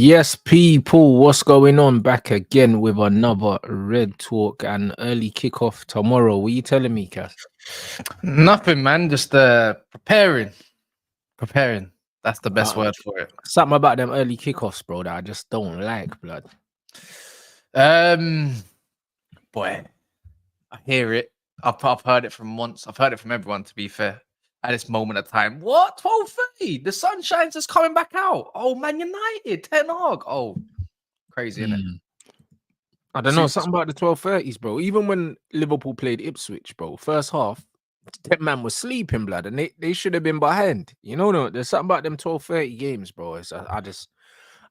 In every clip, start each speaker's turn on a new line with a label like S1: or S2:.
S1: Yes, people, what's going on? Back again with another Red Talk and early kickoff tomorrow. What are you telling me, Cass?
S2: Nothing, man. Just preparing. That's the best word for it.
S1: Something about them early kickoffs, bro, that I just don't like, blood.
S2: Boy, I hear it. I've heard it from once. I've heard it from everyone, to be fair. At this moment of time. What? 12:30? The sunshine's just coming back out. Oh, Man United, Ten Hag. Oh, crazy, isn't it?
S1: I don't know, something about the 12:30s, bro. Even when Liverpool played Ipswich, bro, first half, that man was sleeping, blood, and they should have been behind. You know, no, there's something about them 12:30 games, bro.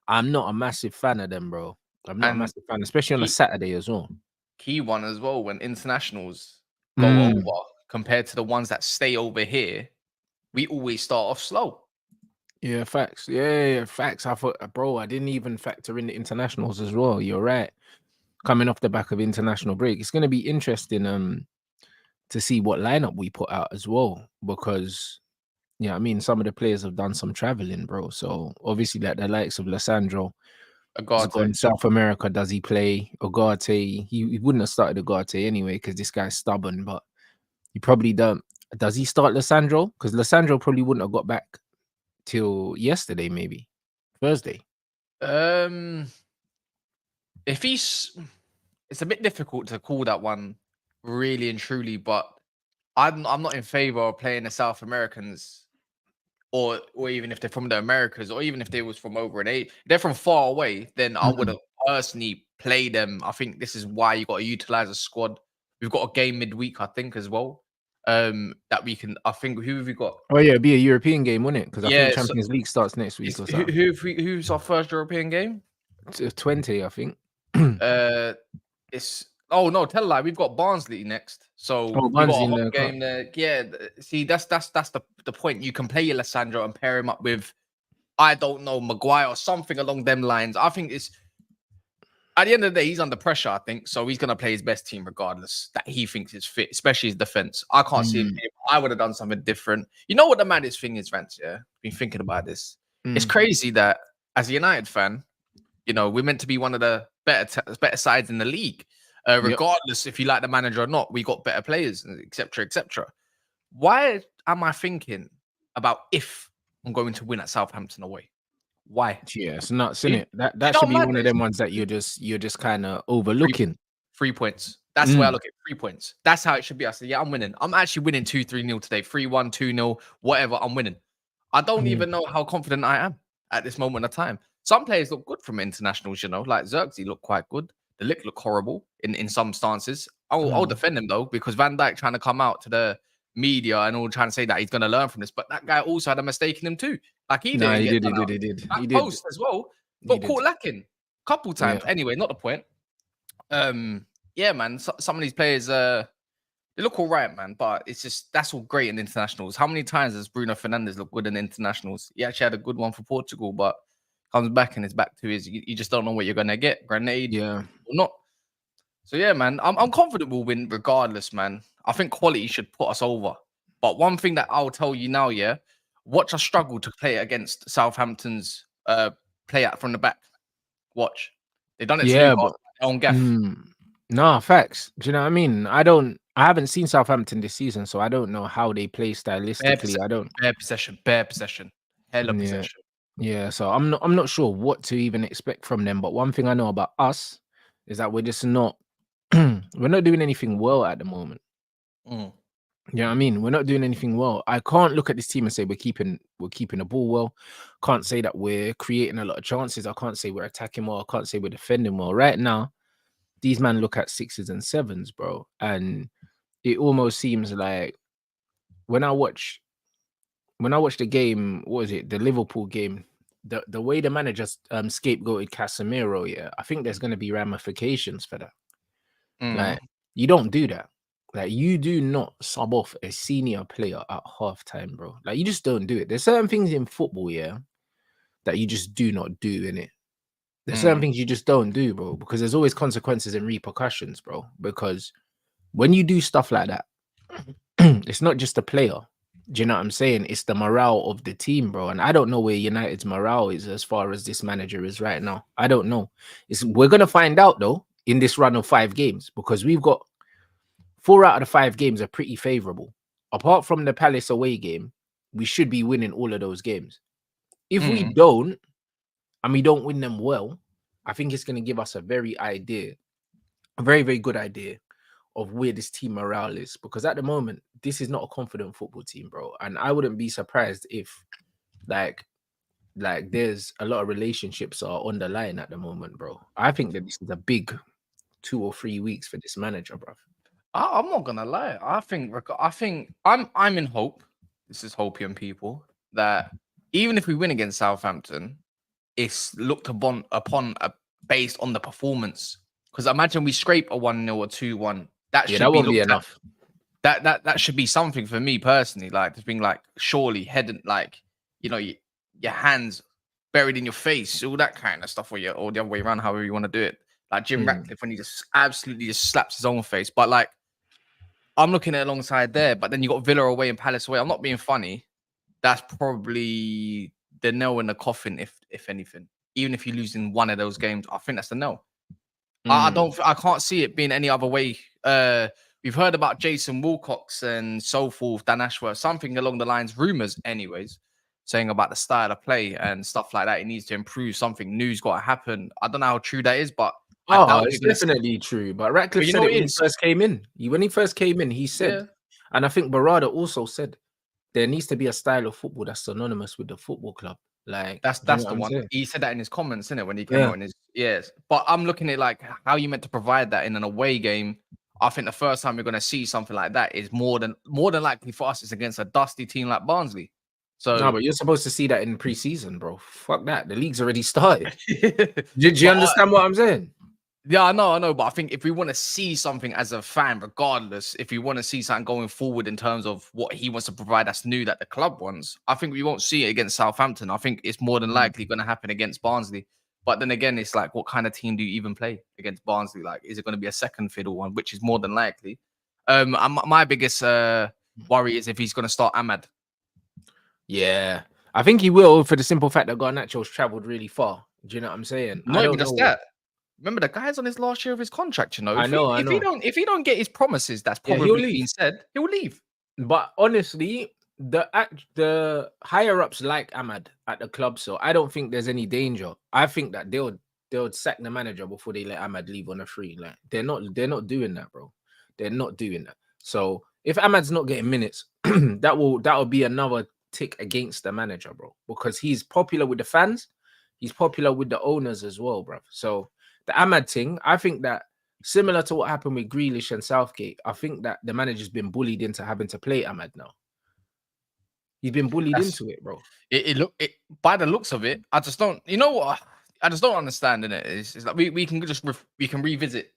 S1: I'm not a massive fan of them, bro. I'm not a massive fan, especially on a Saturday as well.
S2: Key one as well when internationals go over compared to the ones that stay over here. We always start off slow.
S1: Yeah, facts. Yeah, facts. I thought, bro, I didn't even factor in the internationals as well. You're right. Coming off the back of international break, it's going to be interesting to see what lineup we put out as well, because yeah, I mean, some of the players have done some traveling, bro. So obviously, like the likes of Lissandro, he's gone South America. Does he play Ugarte? He wouldn't have started Ugarte anyway because this guy's stubborn, but he probably don't. Does he start Lissandro? Because Lissandro probably wouldn't have got back till yesterday, maybe Thursday.
S2: If it's a bit difficult to call that one really and truly, but I'm not in favor of playing the South Americans, or even if they're from the Americas, or even if they was from over they're from far away, then I would have personally played them. I think this is why you got to utilize a squad. We've got a game midweek, I think, as well. That we can. I think who have we got?
S1: Oh yeah, it'd be a European game, wouldn't it? Because I think Champions League starts next week or something.
S2: Who's our first European game?
S1: 20, I think.
S2: It's no, tell a lie. We've got Barnsley next, so we got a home game there. Yeah, see, that's the point. You can play your Lissandro and pair him up with, I don't know, Maguire or something along them lines. I think it's at the end of the day, he's under pressure, I think, so he's gonna play his best team regardless that he thinks is fit, especially his defense. I can't see him. I would have done something different. You know what the maddest thing is, Rants? Yeah, been thinking about this. It's crazy that as a United fan, you know, we're meant to be one of the better sides in the league. Regardless if you like the manager or not, we got better players, etc., etc. Why am I thinking about if I'm going to win at Southampton away? Why?
S1: Yeah, it's nuts, isn't it? That should be one of them ones that you're just kind of overlooking.
S2: 3 points. That's the way I look at 3 points. That's how it should be. I said, yeah, I'm winning. I'm actually winning 2-3-0 today. 3-1, 2-0, whatever. I'm winning. I don't even know how confident I am at this moment of time. Some players look good from internationals, you know, like Xerxes look quite good. The Lick look horrible in some stances. I'll defend him though, because Van Dijk trying to come out to the media and all trying to say that he's going to learn from this, but that guy also had a mistake in him too. Like he did. He did. Post as well, but caught lacking a couple times. Yeah. Anyway, not the point. Yeah, man. Some of these players, they look all right, man. But it's just that's all great in internationals. How many times does Bruno Fernandes look good in internationals? He actually had a good one for Portugal, but comes back and it's back to his. You just don't know what you're gonna get. Grenade, or not. So yeah, man. I'm confident we'll win regardless, man. I think quality should put us over. But one thing that I'll tell you now, yeah, watch us struggle to play against Southampton's play out from the back. Watch. They've done it to Newcastle on gaff.
S1: No, facts. Do you know what I mean? I haven't seen Southampton this season, so I don't know how they play stylistically.
S2: Bare possession. Hell of possession.
S1: Yeah, so I'm not sure what to even expect from them. But one thing I know about us is that we're just not we're not doing anything well at the moment. You know what I mean? We're not doing anything well. I can't look at this team and say we're keeping the ball well. Can't say that we're creating a lot of chances. I can't say we're attacking well. I can't say we're defending well. Right now, these men look at 6s and 7s, bro. And it almost seems like when I watch the game, what was it? The Liverpool game, the way the manager scapegoated Casemiro, yeah, I think there's gonna be ramifications for that. Like, you don't do that. Like, you do not sub off a senior player at halftime, bro. Like, you just don't do it. There's certain things in football, yeah, that you just do not do in it. There's certain things you just don't do, bro, because there's always consequences and repercussions, bro. Because when you do stuff like that, it's not just a player. Do you know what I'm saying? It's the morale of the team, bro. And I don't know where United's morale is as far as this manager is right now. I don't know. We're gonna find out though in this run of 5 games, because we've got 4 out of the 5 games are pretty favorable. Apart from the Palace away game, we should be winning all of those games. If we don't, and we don't win them well, I think it's gonna give us a very, very good idea of where this team morale is, because at the moment this is not a confident football team, bro. And I wouldn't be surprised if like there's a lot of relationships are on the line at the moment, bro. I think that this is a big 2 or 3 weeks for this manager, bro.
S2: I'm not gonna lie. I think I'm in hope. This is hopium people that even if we win against Southampton, it's looked upon based on the performance. Because imagine we scrape a 1-0 or 2-1.
S1: That won't be enough.
S2: That should be something for me personally. Like there's been like surely head, like, you know, your hands buried in your face, all that kind of stuff, or the other way around, however you want to do it. Like Jim Ratcliffe when he just absolutely just slaps his own face. But like I'm looking at it alongside there, but then you got Villa away and Palace away. I'm not being funny. That's probably the nail in the coffin, if anything. Even if you lose in one of those games, I think that's the nail. I can't see it being any other way. We've heard about Jason Wilcox and so forth, Dan Ashworth, something along the lines, rumors, anyways, saying about the style of play and stuff like that. It needs to improve. Something new's got to happen. I don't know how true that is, but
S1: it's definitely true. But Ratcliffe said it when he first came in. When he first came in, he said, and I think Barada also said, there needs to be a style of football that's synonymous with the football club. Like
S2: that's the one. Saying? He said that in his comments, innit, when he came out in his But I'm looking at like how you meant to provide that in an away game. I think the first time we're going to see something like that is more than likely for us is against a dusty team like Barnsley. So
S1: no, but you're supposed to see that in pre-season, bro. Fuck that. The league's already started. Do you understand what I'm saying?
S2: Yeah, I know. But I think if we want to see something as a fan, regardless, if we want to see something going forward in terms of what he wants to provide that's new that the club wants, I think we won't see it against Southampton. I think it's more than likely going to happen against Barnsley. But then again, it's like, what kind of team do you even play against Barnsley? Like, is it going to be a second fiddle one, which is more than likely? My biggest worry is if he's going to start Ahmad.
S1: Yeah, I think he will, for the simple fact that Garnacho's traveled really far. Do you know what I'm saying?
S2: Not even just that. Remember, the guy's on his last year of his contract. You know,
S1: I know.
S2: If he don't get his promises, that's probably being said, he'll leave.
S1: But honestly, the higher ups like Ahmad at the club, so I don't think there's any danger. I think that they'll sack the manager before they let Ahmad leave on a free. Like they're not doing that, bro. They're not doing that. So if Ahmad's not getting minutes, that will be another tick against the manager, bro, because he's popular with the fans, he's popular with the owners as well, bro. So the Ahmad thing, I think that similar to what happened with Grealish and Southgate, I think that the manager's been bullied into having to play Ahmad now. He's been bullied into it, bro.
S2: By the looks of it, I just don't. You know what? I just don't understand. In it, it's like we can revisit,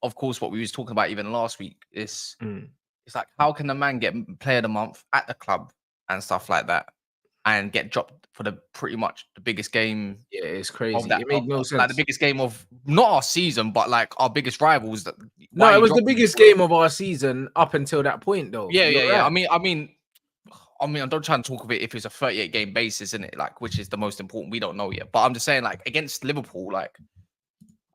S2: of course, what we was talking about even last week. It's like, how can the man get player of the month at the club and stuff like that, and get dropped for pretty much the biggest game?
S1: Yeah, it's crazy. It made no sense.
S2: Like the biggest game of not our season, but like our biggest rivals.
S1: No, it was the biggest game of our season up until that point, though.
S2: Yeah. Right. I mean, I'm not trying to talk of it if it's a 38 game basis, isn't it? Like, which is the most important. We don't know yet, but I'm just saying, like, against Liverpool, like,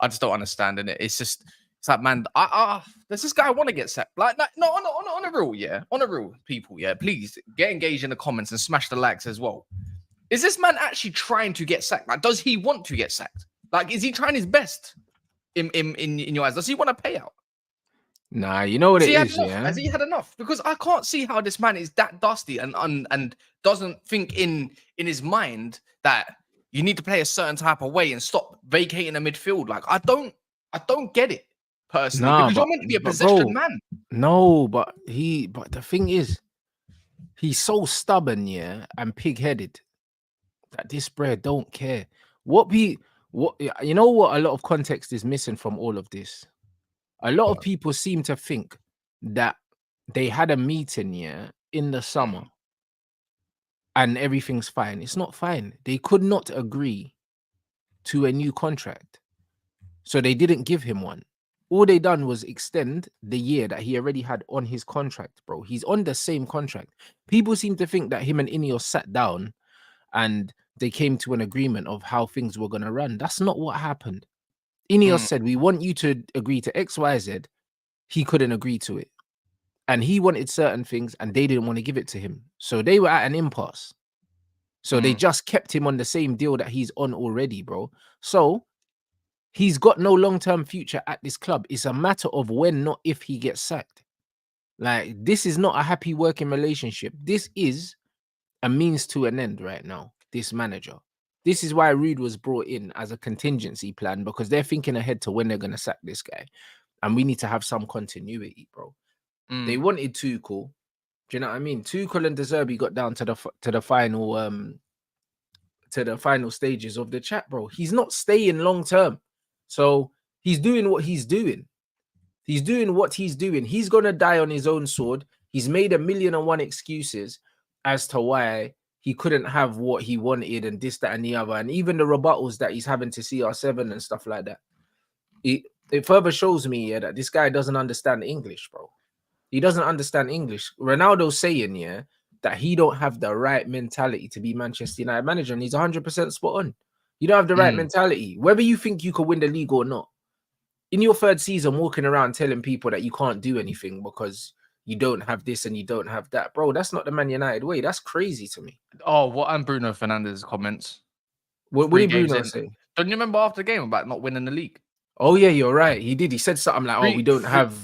S2: I just don't understand in it. It's like, man, does this guy want to get sacked? Like, no, on a real, on a real, people, please get engaged in the comments and smash the likes as well. Is this man actually trying to get sacked? Like, does he want to get sacked? Like, is he trying his best in your eyes? Does he want a payout?
S1: Nah, you know what it is,
S2: Has he had enough? Because I can't see how this man is that dusty and doesn't think in his mind that you need to play a certain type of way and stop vacating the midfield. Like, I don't get it personally, because you're meant to be a possession man.
S1: No, but the thing is, he's so stubborn, and pig-headed that this bro don't care. What you know what a lot of context is missing from all of this? A lot of people seem to think that they had a meeting in the summer and everything's fine. It's not fine. They could not agree to a new contract, so they didn't give him one. All they done was extend the year that he already had on his contract, bro. He's on the same contract. People seem to think that him and Ineos sat down and they came to an agreement of how things were going to run. That's not what happened. Ineos said, we want you to agree to X, Y, Z. He couldn't agree to it. And he wanted certain things and they didn't want to give it to him. So they were at an impasse. So they just kept him on the same deal that he's on already, bro. So he's got no long-term future at this club. It's a matter of when, not if, he gets sacked. Like, this is not a happy working relationship. This is a means to an end right now, this manager. This is why Rude was brought in as a contingency plan, because they're thinking ahead to when they're going to sack this guy. And we need to have some continuity, bro. They wanted Tuchel. Do you know what I mean? Tuchel and De Zerbi got down to the final stages of the chat, bro. He's not staying long term. So he's doing what he's doing. He's doing what he's doing. He's going to die on his own sword. He's made 1,000,001 excuses as to why he couldn't have what he wanted and this, that, and the other. And even the rebuttals that he's having to CR7 and stuff like that. It further shows me that this guy doesn't understand English, bro. He doesn't understand English. Ronaldo's saying, that he don't have the right mentality to be Manchester United manager, and he's 100% spot on. You don't have the right mentality. Whether you think you could win the league or not, in your third season, walking around telling people that you can't do anything because you don't have this and you don't have that, bro, that's not the Man United way. That's crazy to me.
S2: Oh, what? And Bruno Fernandes' comments.
S1: What did Bruno say?
S2: Don't you remember after the game about not winning the league?
S1: Oh, yeah, you're right. He did. He said something like, we don't have...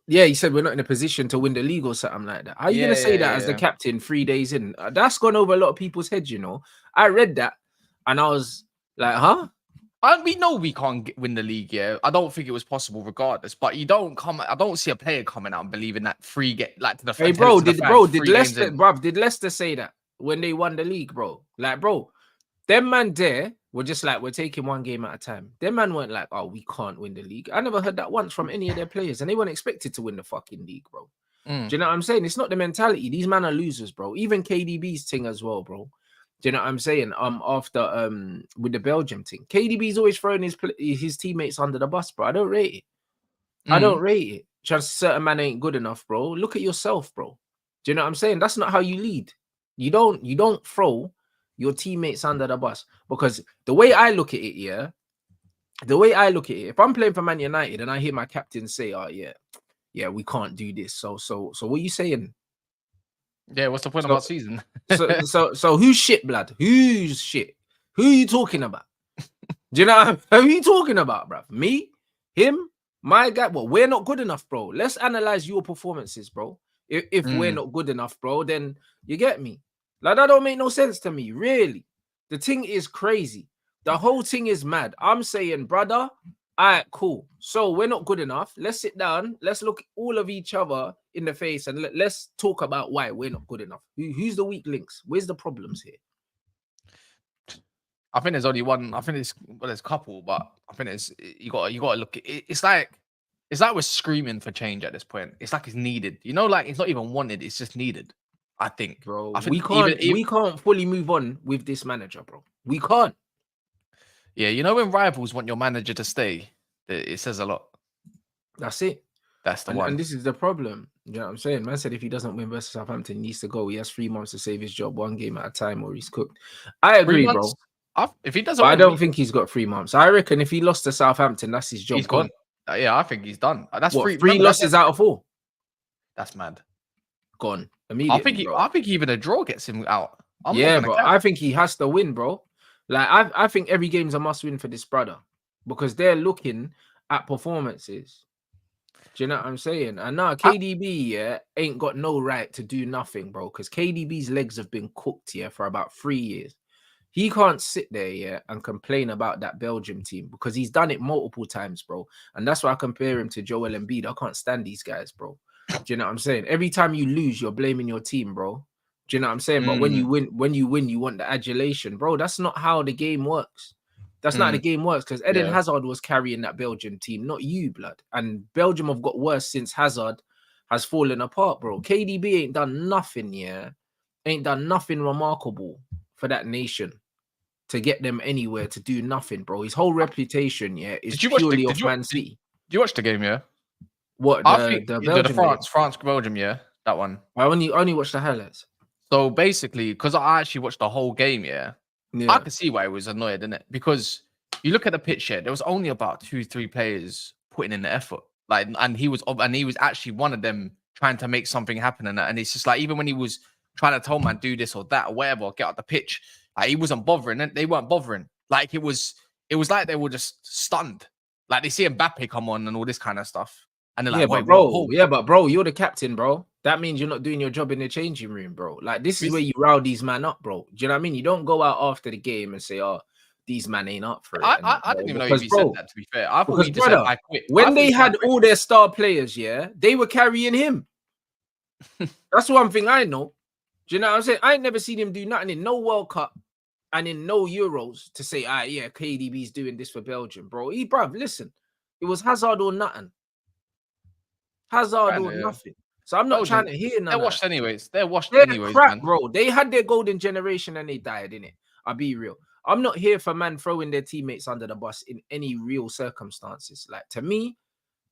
S1: Yeah, he said we're not in a position to win the league or something like that. How are you going to say that as the captain 3 days in? That's gone over a lot of people's heads, you know. I read that and I was like, huh?
S2: We know we can't win the league, yeah. I don't think it was possible regardless, but I don't see a player coming out and believing that
S1: Hey, bro, did Leicester say that when they won the league, bro? Like, bro, them man there were just like, we're taking one game at a time. Them man weren't like, oh, we can't win the league. I never heard that once from any of their players, and they weren't expected to win the fucking league, bro. Do you know what I'm saying? It's not the mentality. These men are losers, bro. Even KDB's thing as well, bro. Do you know what I'm saying? After with the Belgium thing, KDB's always throwing his teammates under the bus, bro. I don't rate it. I don't rate it. Just certain man ain't good enough, bro. Look at yourself, bro. Do you know what I'm saying? That's not how you lead. You don't throw your teammates under the bus, because the way I look at it, if I'm playing for Man United and I hear my captain say, "Oh yeah, we can't do this," so what are you saying?
S2: Yeah, what's the point of our season?
S1: so who's shit, blood? Who's shit? Who are you talking about? Do you know who are you talking about, bruv? Me, him, my guy. Well, we're not good enough, bro. Let's analyze your performances, bro. If we're not good enough, bro, then you get me. Like, that don't make no sense to me, really. The thing is crazy. The whole thing is mad. I'm saying, brother, all right, cool. So we're not good enough. Let's sit down. Let's look all of each other in the face and let's talk about why we're not good enough. Who's the weak links? Where's the problems here?
S2: I think there's only one. I think there's a couple, but I think you got to look at it. It's like we're screaming for change at this point. It's like it's needed. You know, like it's not even wanted. It's just needed. I think,
S1: bro. We can't fully move on with this manager, bro. We can't.
S2: Yeah, you know when rivals want your manager to stay, it says a lot.
S1: That's it.
S2: That's the one.
S1: And this is the problem. You know what I'm saying? Man said if he doesn't win versus Southampton, he needs to go. He has 3 months to save his job, 1 game at a time, or he's cooked. I agree, bro.
S2: If he doesn't,
S1: I don't think he's got 3 months. I reckon if he lost to Southampton, that's his job.
S2: He's gone. Yeah, I think he's done. That's
S1: what, 3 losses out of 4.
S2: That's mad.
S1: Gone immediately.
S2: I think even a draw gets him out.
S1: But I think he has to win, bro. Like, I think every game's a must-win for this brother, because they're at performances. Do you know what I'm saying? And now KDB ain't got no right to do nothing, bro, because KDB's legs have been cooked for about 3 years. He can't sit there and complain about that Belgium team, because he's done it multiple times, bro. And that's why I compare him to Joel Embiid. I can't stand these guys, bro. Do you know what I'm saying? Every time you lose, you're blaming your team, bro. Do you know what I'm saying? But when you win, you want the adulation, bro. That's not how the game works. That's not how the game works, because Eden Hazard was carrying that Belgium team, not you, blood. And Belgium have got worse since Hazard has fallen apart, bro. KDB ain't done nothing, ain't done nothing remarkable for that nation to get them anywhere, to do nothing, bro. His whole reputation, is purely off Man City.
S2: you watch the game? Yeah.
S1: What
S2: I think
S1: the
S2: the
S1: Belgium game?
S2: France Belgium. Yeah, that one.
S1: I only watched the highlights.
S2: So basically, because I actually watched the whole game, I
S1: Yeah.
S2: could see why he was annoyed, innit? Because you look at the pitch here, there was only about 2-3 players putting in the effort. Like, and he was actually one of them trying to make something happen. And it's just like, even when he was trying to tell man, do this or that or whatever, get out the pitch, like, he wasn't bothering, and they weren't bothering. Like, it was like they were just stunned. Like, they see Mbappe come on and all this kind of stuff. And they're like,
S1: but bro, you're the captain, bro. That means you're not doing your job in the changing room, bro. Like, this is where you rile these man up, bro. Do you know what I mean? You don't go out after the game and say, "Oh, these man ain't up for it."
S2: I didn't even know he said that, to be fair. I thought he just said, I quit.
S1: When they had all their star players, they were carrying him. That's one thing I know. Do you know what I'm saying? I ain't never seen him do nothing in no World Cup and in no Euros to say, KDB's doing this for Belgium, bro. Bruv, listen, it was Hazard or nothing. Hazard or nothing. So I'm not trying to hear none.
S2: They're washed anyways. They're anyways,
S1: crap,
S2: man.
S1: Bro. They had their golden generation and they died, innit? I'll be real. I'm not here for man throwing their teammates under the bus in any real circumstances. Like, to me,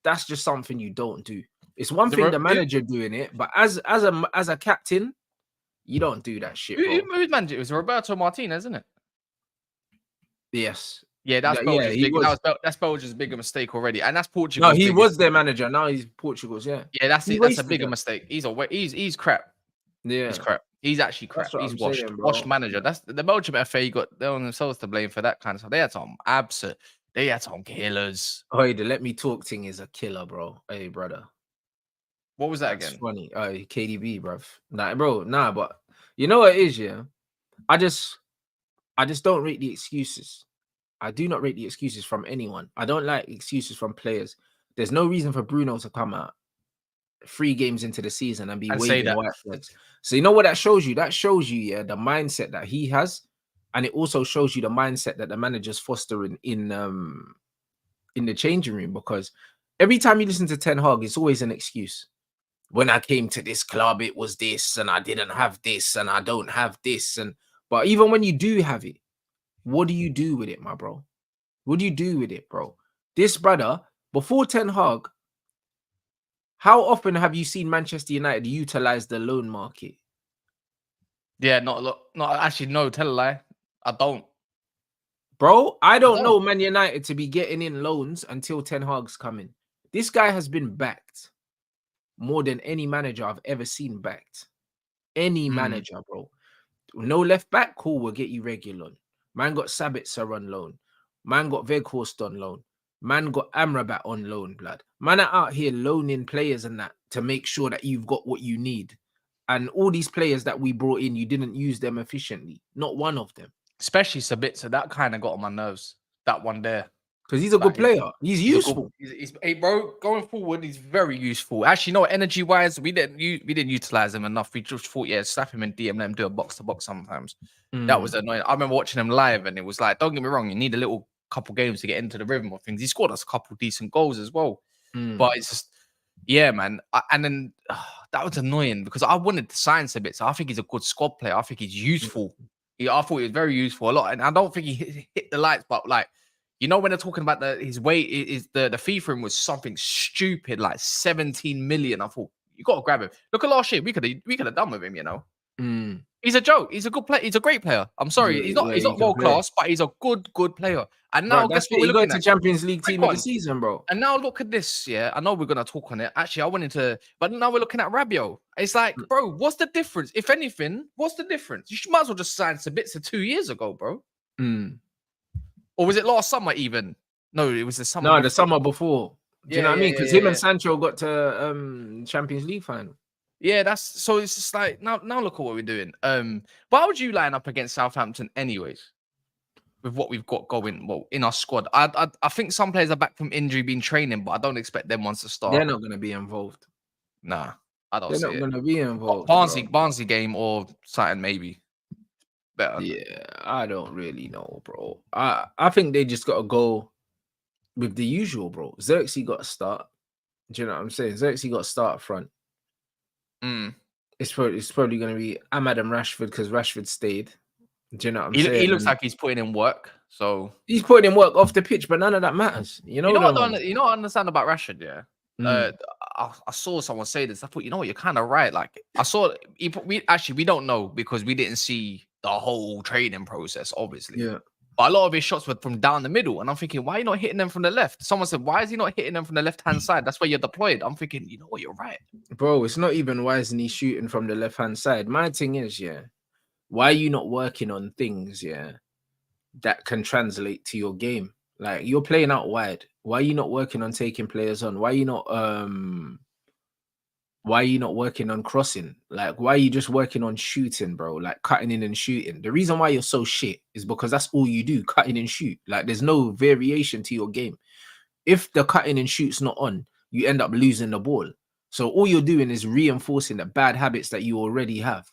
S1: that's just something you don't do. It's one thing the manager doing it, but as a captain, you don't do that shit, bro.
S2: Who's manager? It was Roberto Martinez, isn't it?
S1: Yes.
S2: Yeah, that's Belgium's that's Belgium's bigger mistake already, and that's Portugal.
S1: No, he was their manager. Now he's Portugal's. Yeah,
S2: that's a bigger mistake. He's crap. Yeah, he's crap. He's actually crap. He's washed manager. That's the Belgium FA got themselves to blame for that kind of stuff. They had some killers.
S1: Oh, the let me talk thing is a killer, bro. Hey, brother.
S2: What was that again?
S1: Funny. KDB, bruv. Nah, but you know what it is, yeah? I just don't rate the excuses. I do not rate the excuses from anyone. I don't like excuses from players. There's no reason for Bruno to come out 3 games into the season and be waving white flags. So you know what that shows you? That shows you, the mindset that he has, and it also shows you the mindset that the manager's fostering in the changing room. Because every time you listen to Ten Hag, it's always an excuse. When I came to this club, it was this, and I didn't have this, and I don't have this. But even when you do have it, what do you do with it, my bro? What do you do with it, bro? This brother, before Ten Hag, how often have you seen Manchester United utilize the loan market?
S2: Yeah, not actually, no, tell a lie. I don't.
S1: Bro, I don't know Man United to be getting in loans until Ten Hag's coming. This guy has been backed more than any manager I've ever seen backed. Any manager, bro. No left back, cool, we'll get you regular. Man got Sabitzer on loan. Man got Weghorst on loan. Man got Amrabat on loan, blood. Man are out here loaning players and that to make sure that you've got what you need. And all these players that we brought in, you didn't use them efficiently. Not one of them.
S2: Especially Sabitzer, that kind of got on my nerves. That one there.
S1: Because he's a good player. He's useful.
S2: Hey, bro, going forward, he's very useful. Actually, no, energy-wise, we didn't utilize him enough. We just thought, slap him in DM, let him do a box-to-box sometimes. That was annoying. I remember watching him live, and it was like, don't get me wrong, you need a little couple games to get into the rhythm of things. He scored us a couple decent goals as well. But it's just, man. And then that was annoying because I wanted to sign Sabitzer. I think he's a good squad player. I think he's useful. I thought he was very useful a lot. And I don't think he hit the lights, but like, you know, when they're talking about his weight, is the fee for him was something stupid, like 17 million. I thought, you got to grab him. Look at last year. We could have done with him, you know. He's a joke. He's a good player. He's a great player. I'm sorry. He's not world class, but he's a good player. And now, guess what?
S1: He got to Champions League team of the season, bro.
S2: And now look at this. Yeah, I know we're going to talk on it. Actually, I went into, but now we're looking at Rabiot. It's like, bro, what's the difference? If anything, what's the difference? You might as well just sign Sabitzer 2 years ago, bro. Or was it last summer even? No, it was the summer.
S1: No, the summer before. Do you know what I mean? Because him and Sancho got to Champions League final.
S2: Yeah, it's just like now look at what we're doing. Why would you line up against Southampton anyways? With what we've got going, in our squad. I think some players are back from injury, been training, but I don't expect them ones to start.
S1: They're not going to be involved.
S2: Nah, I don't.
S1: They're not going to be involved.
S2: Barnsley game or something maybe better.
S1: Yeah, I don't really know, bro. I think they just got to go with the usual, bro. Xerxes got to start. Do you know what I'm saying? Xerxes got to start up front. It's probably going to be Ahmad and Rashford because Rashford stayed. Do you know what I'm saying?
S2: He looks like he's putting in work. So
S1: he's putting in work off the pitch, but none of that matters. You know
S2: what I understand about Rashford, yeah. I saw someone say this. I thought, you're kind of right. Like I saw we don't know because we didn't see the whole training process, obviously.
S1: Yeah.
S2: But a lot of his shots were from down the middle, and I'm thinking, why are you not hitting them from the left? Someone said, why is he not hitting them from the left-hand side? That's where you're deployed. I'm thinking, you know what, you're right,
S1: bro. It's not even why isn't he shooting from the left-hand side. My thing is, yeah, why are you not working on things, yeah, that can translate to your game? Like you're playing out wide. Why are you not working on taking players on? Why are you not working on crossing? Like, why are you just working on shooting, bro? Like cutting in and shooting. The reason why you're so shit is because that's all you do, cutting and shoot. Like there's no variation to your game. If the cutting and shoot's not on, you end up losing the ball. So all you're doing is reinforcing the bad habits that you already have.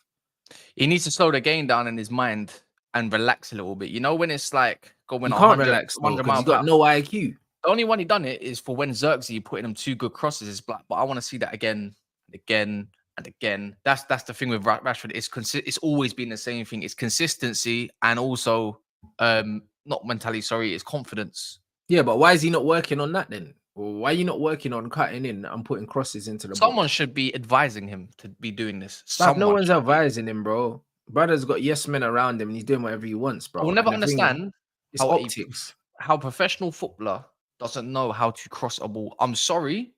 S2: He needs to slow the game down in his mind and relax a little bit. You know, when it's like going
S1: You
S2: 100,
S1: can't relax though,
S2: 100
S1: because
S2: mile
S1: you
S2: per
S1: got
S2: hour.
S1: no IQ.
S2: The only one he done it is for when Xerxes putting him 2 good crosses is black. But I want to see that again, again, and again. That's the thing with Rashford. It's always been the same thing. It's consistency and also not mentality. Sorry, it's confidence.
S1: Yeah, but why is he not working on that then? Or why are you not working on cutting in and putting crosses into the
S2: Someone
S1: box?
S2: should be advising him to be doing this.
S1: No one's advising him, bro. Brother's got yes men around him and he's doing whatever he wants, bro.
S2: I will never understand
S1: it's optics.
S2: How a professional footballer doesn't know how to cross a ball. I'm sorry.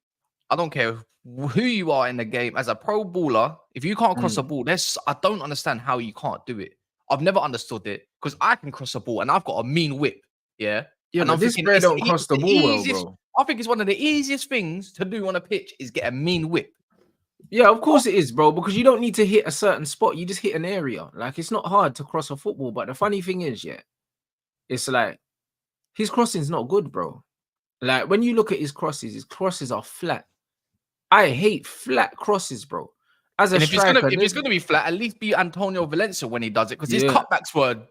S2: I don't care who you are in the game. As a pro baller, if you can't cross a ball, I don't understand how you can't do it. I've never understood it because I can cross a ball and I've got a mean whip. Yeah.
S1: Yeah,
S2: and
S1: but
S2: I'm
S1: this
S2: thinking
S1: guy don't cross the ball well, bro.
S2: I think it's one of the easiest things to do on a pitch is get a mean whip.
S1: Yeah, of course it is, bro, because you don't need to hit a certain spot. You just hit an area. Like, it's not hard to cross a football. But the funny thing is, yeah, it's like his crossing's not good, bro. Like, when you look at his crosses are flat. I hate flat crosses, bro. As a striker,
S2: if it's gonna be flat, at least be Antonio Valencia when he does it, because his cutbacks were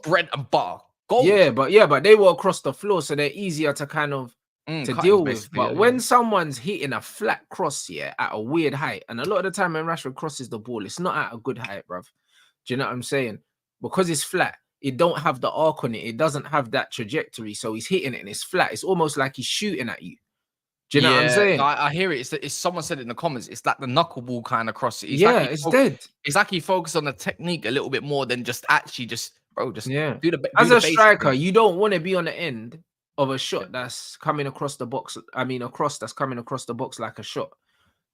S2: bread and butter. Gold.
S1: Yeah, but they were across the floor, so they're easier to kind of to deal with. But when someone's hitting a flat cross here at a weird height, and a lot of the time when Rashford crosses the ball, it's not at a good height, bruv. Do you know what I'm saying? Because it's flat, it don't have the arc on it. It doesn't have that trajectory, so he's hitting it and it's flat. It's almost like he's shooting at you. Do you know what I'm saying?
S2: No, I hear it. It's someone said it in the comments. It's like the knuckleball kind of cross.
S1: It's dead.
S2: It's like he focused on the technique a little bit more than just actually do the.
S1: As a striker, you don't want to be on the end of a shot that's coming across the box. I mean, a cross that's coming across the box like a shot.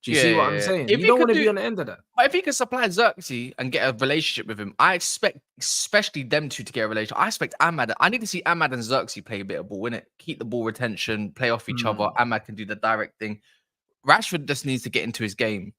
S1: Do you see what I'm saying? You don't want to be on the end of that.
S2: But if he can supply Xerxes and get a relationship with him, I expect, especially them two to get a relationship. I expect Ahmad. I need to see Ahmad and Xerxes play a bit of ball, innit? Keep the ball retention, play off each other. Ahmad can do the direct thing. Rashford just needs to get into his game.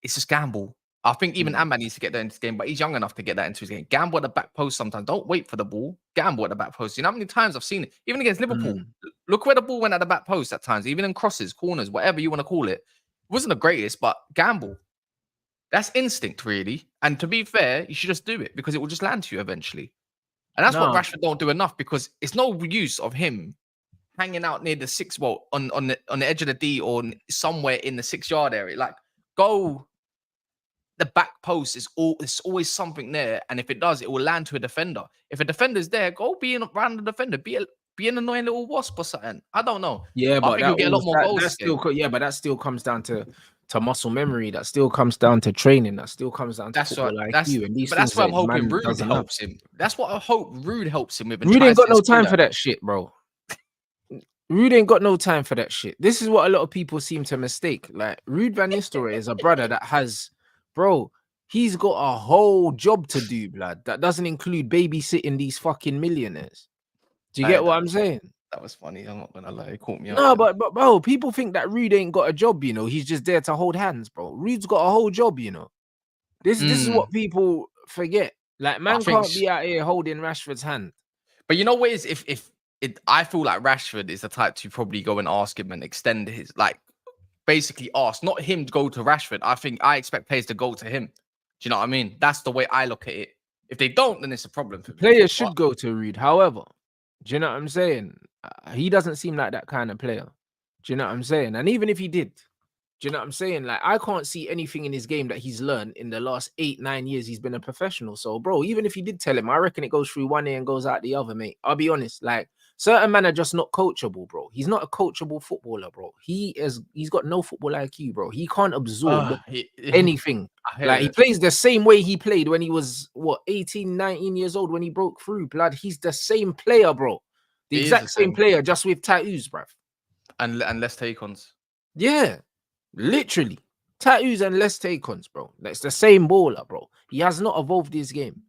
S2: It's just gamble. I think even Ahmad needs to get that into his game, but he's young enough to get that into his game. Gamble at the back post sometimes. Don't wait for the ball. Gamble at the back post. You know how many times I've seen it? Even against Liverpool. Look where the ball went at the back post at times, even in crosses, corners, whatever you want to call it. It wasn't the greatest, but gamble. That's instinct, really. And to be fair, you should just do it because it will just land to you eventually. And that's what Rashford don't do enough, because it's no use of him hanging out near the on the edge of the D or somewhere in the 6-yard area. Like, go the back post is always something there, and if it does, it will land to a defender. If a defender's there, go be around the defender. Be an annoying little wasp or something. I don't know.
S1: Yeah, but
S2: I think you'll get a lot more goals.
S1: But that still comes down to muscle memory. That still comes down to training. That still comes down to football IQ. And
S2: that's what I'm hoping Rude helps him. That's what I hope Rude helps him with.
S1: Rude ain't got no time for that shit, bro. Rude ain't got no time for that shit. This is what a lot of people seem to mistake. Like, Ruud van Nistelrooy is a brother that has, bro, he's got a whole job to do, blood. That doesn't include babysitting these fucking millionaires. Do you get what I'm saying?
S2: That was funny. I'm not gonna lie. It caught me up.
S1: No, but bro, people think that Ruud ain't got a job, you know. He's just there to hold hands, bro. Ruud's got a whole job, you know. This is what people forget. Like, man can't be out here holding Rashford's hand.
S2: But you know what is I feel like Rashford is the type to probably go and ask him and extend his, like, basically ask, not him to go to Rashford. I expect players to go to him. Do you know what I mean? That's the way I look at it. If they don't, then it's a problem for me.
S1: Players should go to Ruud. However, do you know what I'm saying? He doesn't seem like that kind of player. Do you know what I'm saying? And even if he did, Do you know what I'm saying? Like, I can't see anything in his game that he's learned in the last 8-9 years he's been a professional. So, bro, even if you did tell him, I reckon it goes through one ear and goes out the other, mate. I'll be honest. Like, certain men are just not coachable, bro. He's not a coachable footballer, bro. He's got no football IQ, bro. He can't absorb anything. Like, he plays the same way he played when he was, 18, 19 years old when he broke through, blood. He's the same player, bro. The exact same player, just with tattoos, bruv.
S2: And less take-ons.
S1: Yeah. Literally, tattoos and less take-ons, bro. That's the same baller, bro. He has not evolved his game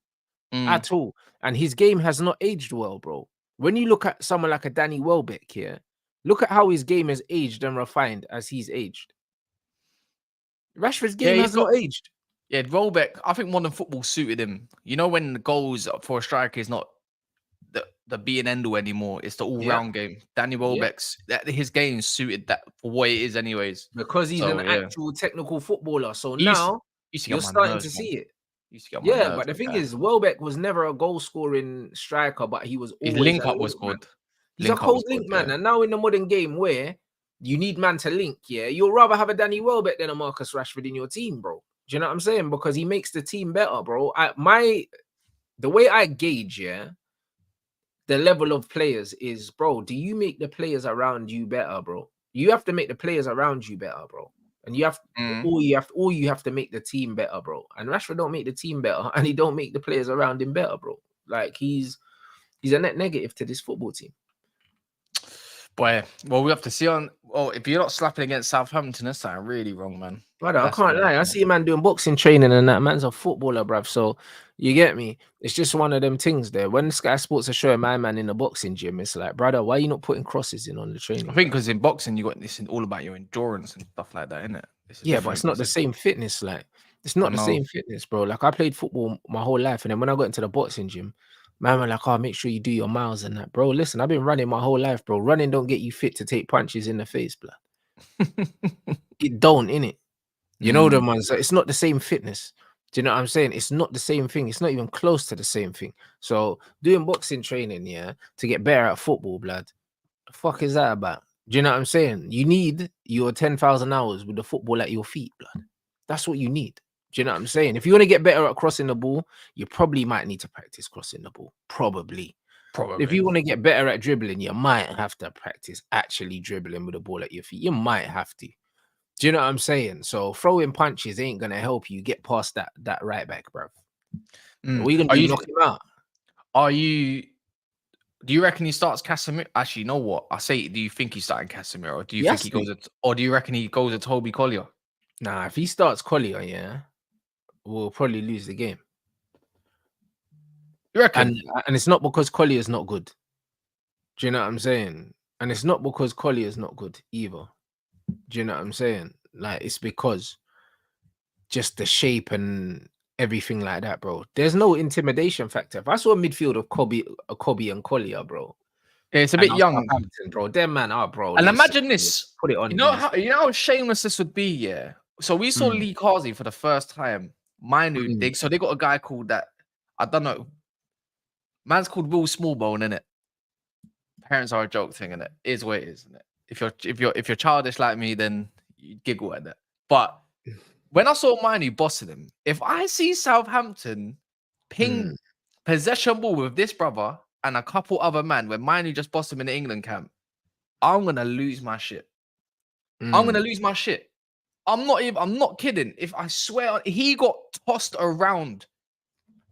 S1: at all, and his game has not aged well, bro. When you look at someone like a Danny Welbeck here, look at how his game has aged and refined as he's aged. Rashford's game has not aged.
S2: Yeah, Welbeck. I think modern football suited him. You know, when the goals for a striker is not the be and end all anymore. It's the all-round game. Danny Welbeck's his game suited that for what it is, anyways.
S1: Because he's an actual technical footballer. So now you're starting to see it. Yeah, but the thing is, Welbeck was never a goal-scoring striker, but he was always
S2: his link-up was good.
S1: He's a cold link man, and now in the modern game where you need man to link, you'll rather have a Danny Welbeck than a Marcus Rashford in your team, bro. Do you know what I'm saying? Because he makes the team better, bro. The way I gauge, the level of players is, bro, do you make the players around you better, bro? You have to make the players around you better, bro. And you have you have to make the team better, bro. And Rashford don't make the team better, and he don't make the players around him better, bro. Like, he's a net negative to this football team.
S2: Boy, well, we have to see on. Well, if you're not slapping against Southampton, that's something really wrong, man.
S1: Brother, I can't lie. I see a man doing boxing training and that man's a footballer, bruv. So you get me? It's just one of them things there. When Sky Sports are showing my man in the boxing gym, it's like, brother, why are you not putting crosses in on the training?
S2: I think because in boxing, you got this all about your endurance and stuff like that, isn't it?
S1: Yeah, but it's not the same fitness. Like, it's not the same fitness, bro. Like, I played football my whole life, and then when I got into the boxing gym, man were like, oh, make sure you do your miles and that. Bro, listen, I've been running my whole life, bro. Running don't get you fit to take punches in the face, blood. It don't, innit? You know the ones. It's not the same fitness. Do you know what I'm saying? It's not the same thing. It's not even close to the same thing. So doing boxing training, to get better at football, blood. The fuck is that about? Do you know what I'm saying? You need your 10,000 hours with the football at your feet, blood. That's what you need. Do you know what I'm saying? If you want to get better at crossing the ball, you probably might need to practice crossing the ball. Probably. If you want to get better at dribbling, you might have to practice actually dribbling with the ball at your feet. You might have to. Do you know what I'm saying? So throwing punches ain't gonna help you get past that right back, bro. What are you gonna do? Knock him out?
S2: Do you reckon he starts Casemiro? Actually, you know what? I say, do you think he's starting Casemiro, or do you think he goes or do you reckon he goes to Toby Collier?
S1: Nah, if he starts Collier, we'll probably lose the game.
S2: You reckon?
S1: And it's not because Collier is not good. Do you know what I'm saying? And it's not because Collier is not good either. Do you know what I'm saying? Like, it's because just the shape and everything like that, bro. There's no intimidation factor. If I saw a midfield of Kobe and Collier, bro.
S2: Yeah, it's a bit young,
S1: bro. Them man are, bro.
S2: And imagine this.
S1: Put it on.
S2: You know how shameless this would be, yeah. So we saw Lee Carsey for the first time. They got a guy called that. I don't know. Man's called Will Smallbone, innit? Parents are a joke thing, innit? It is what it is, innit? If you're childish like me, then you giggle at that. But when I saw Manu bossing him, if I see Southampton ping possession ball with this brother and a couple other men, when Manu just bossed him in the England camp, I'm gonna lose my shit. I'm gonna lose my shit. I'm not kidding. If I swear he got tossed around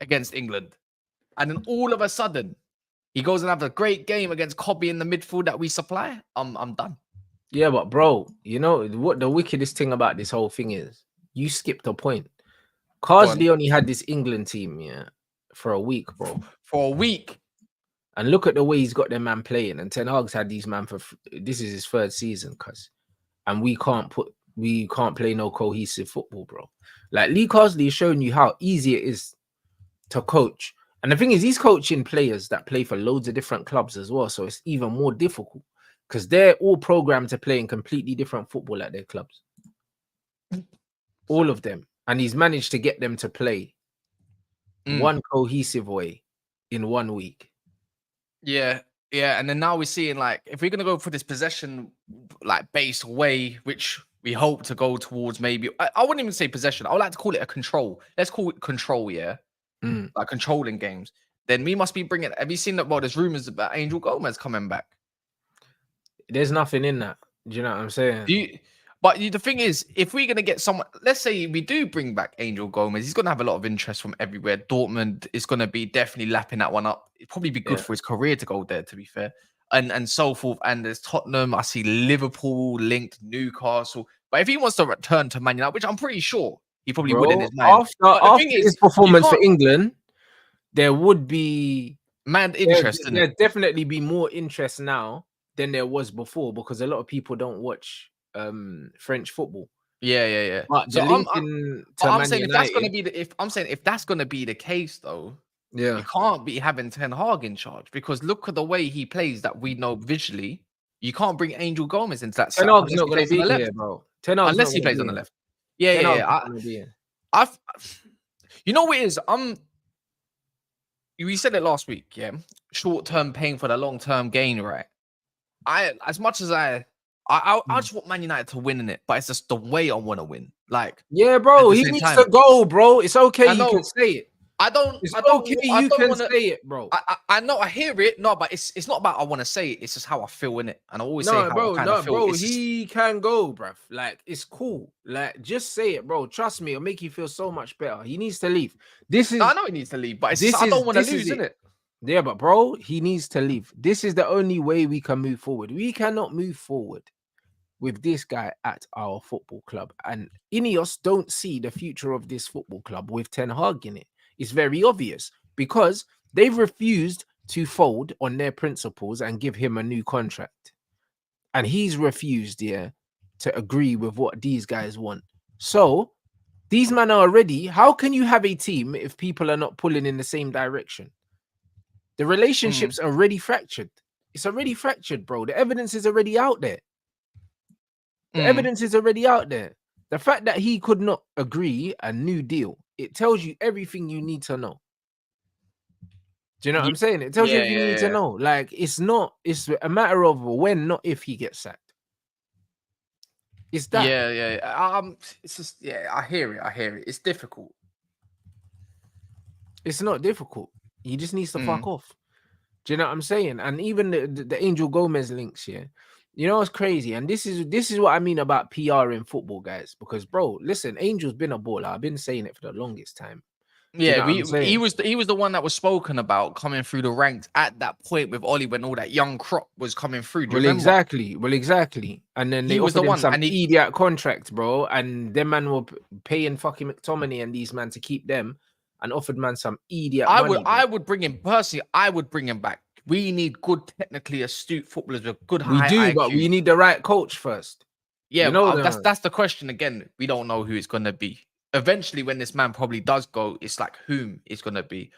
S2: against England, and then all of a sudden he goes and have a great game against Kobe in the midfield that we supply. I'm done.
S1: Yeah, but bro, you know what the wickedest thing about this whole thing is? You skipped a point. Carsley only had this England team, for a week, bro.
S2: For a week.
S1: And look at the way he's got their man playing. And Ten Hag's had these man this is his third season, and we can't play no cohesive football, bro. Like, Lee Carsley is showing you how easy it is to coach. And the thing is, he's coaching players that play for loads of different clubs as well. So it's even more difficult because they're all programmed to play in completely different football at their clubs. All of them. And he's managed to get them to play one cohesive way in 1 week.
S2: Yeah. And then now we're seeing, like, if we're going to go for this possession, like, based way, which we hope to go towards maybe. I wouldn't even say possession. I would like to call it a control. Let's call it control. Yeah, like controlling games. Then we must be bringing. Have you seen that? Well, there's rumors about Angel Gomez coming back.
S1: There's nothing in that. Do you know what I'm saying?
S2: The thing is, if we're gonna get someone, let's say we do bring back Angel Gomez, he's gonna have a lot of interest from everywhere. Dortmund is gonna be definitely lapping that one up. It'd probably be good for his career to go there, to be fair, and so forth. And there's Tottenham. I see Liverpool linked, Newcastle. But if he wants to return to Man United, which I'm pretty sure he probably would in his mind,
S1: after his performance for England, there would be
S2: interest in it.
S1: There'd definitely be more interest now than there was before, because a lot of people don't watch French football.
S2: Yeah.
S1: But
S2: so
S1: I'm saying
S2: if that's gonna be the case, though, you can't be having Ten Hag in charge, because look at the way he plays that we know visually. You can't bring Angel Gomez into that.
S1: Ten Hag's not gonna be here, bro.
S2: Unless he plays on the left. Yeah. You know what it is? We said it last week, yeah. Short-term pain for the long-term gain, right? As much as I just want Man United to win in it, but it's just the way I want to win. Like,
S1: yeah, bro, he needs to go, bro. It's okay, you can say it.
S2: It's
S1: okay, you can say it, bro.
S2: I know, I hear it. No, but it's not about I want to say it. It's just how I feel in it, and I always say how I kind of feel.
S1: Bro, he can go, bruv. Like, it's cool. Like, just say it, bro. Trust me, it'll make you feel so much better. He needs to leave. I
S2: know he needs to leave, but I don't want to lose, innit?
S1: Yeah, but bro, he needs to leave. This is the only way we can move forward. We cannot move forward with this guy at our football club. And Ineos don't see the future of this football club with Ten Hag in it. It's very obvious, because they've refused to fold on their principles and give him a new contract. And he's refused, to agree with what these guys want. So these men are ready. How can you have a team if people are not pulling in the same direction? The relationship's already fractured. It's already fractured, bro. The evidence is already out there. The fact that he could not agree a new deal, it tells you everything you need to know. Do you know what I'm saying? It tells you everything you need to know. Like, it's a matter of when, not if he gets sacked. It's that.
S2: It's just, I hear it. It's difficult.
S1: It's not difficult. He just needs to fuck off. Do you know what I'm saying? And even the Angel Gomez links here, you know what's crazy? And this is what I mean about PR in football, guys. Because, bro, listen, Angel's been a baller. I've been saying it for the longest time.
S2: Yeah, he was the one that was spoken about coming through the ranks at that point with Ollie, when all that young crop was coming through. Do you remember?
S1: Exactly. And then they offered him some idiot contract, bro. And them man were paying fucking McTominay and these man to keep them, and offered man some idiot money.
S2: I would bring him personally. I would bring him back. We need good, technically astute footballers with good high IQ.
S1: But we need the right coach first.
S2: Yeah, that's the question again. We don't know who it's gonna be. Eventually, when this man probably does go, it's like whom it's gonna be.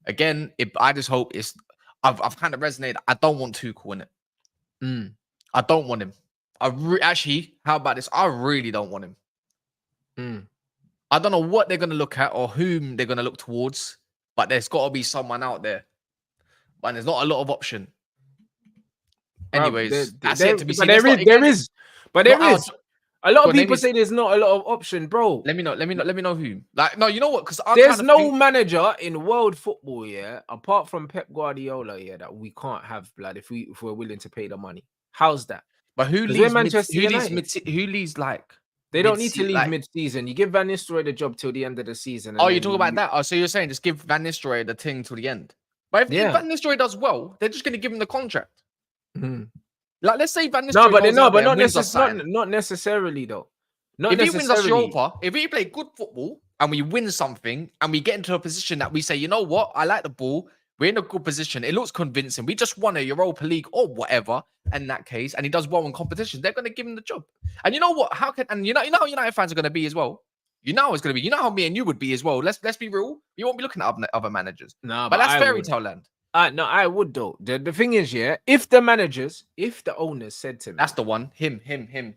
S2: Again, I just hope it's. I've kind of resonated. I don't want Tuchel in it. I don't want him. Actually, how about this? I really don't want him. I don't know what they're gonna look at or whom they're gonna look towards, but there's got to be someone out there. But there's not a lot of option. Anyways, that's it to be seen.
S1: There is. A lot of people say there's not a lot of option, bro.
S2: Let me know who. Like, no, you know what? Because
S1: there's no manager in world football, apart from Pep Guardiola, that we can't have, blood, if we're willing to pay the money. How's that?
S2: But who leaves like?
S1: They don't need to leave mid-season. You give Van Nistelrooy the job till the end of the season.
S2: Oh, you talk about that? Oh, so you're saying just give Van Nistelrooy the thing till the end? But if Van Nistelrooy does well, they're just going to give him the contract. Like, let's say Van Nistelrooy
S1: not necessarily though.
S2: If he wins us Europa, if we play good football and we win something and we get into a position that we say, you know what, I like the ball, we're in a good position, it looks convincing, we just won a Europa League or whatever in that case, and he does well in competition, they're going to give him the job. And you know what? You know how United fans are going to be as well? You know how it's going to be. You know how me and you would be as well. Let's be real. We won't be looking at other managers.
S1: No,
S2: but that's fairy tale land.
S1: No, I would though. The thing is, if the owners said to me,
S2: that's the one. Him.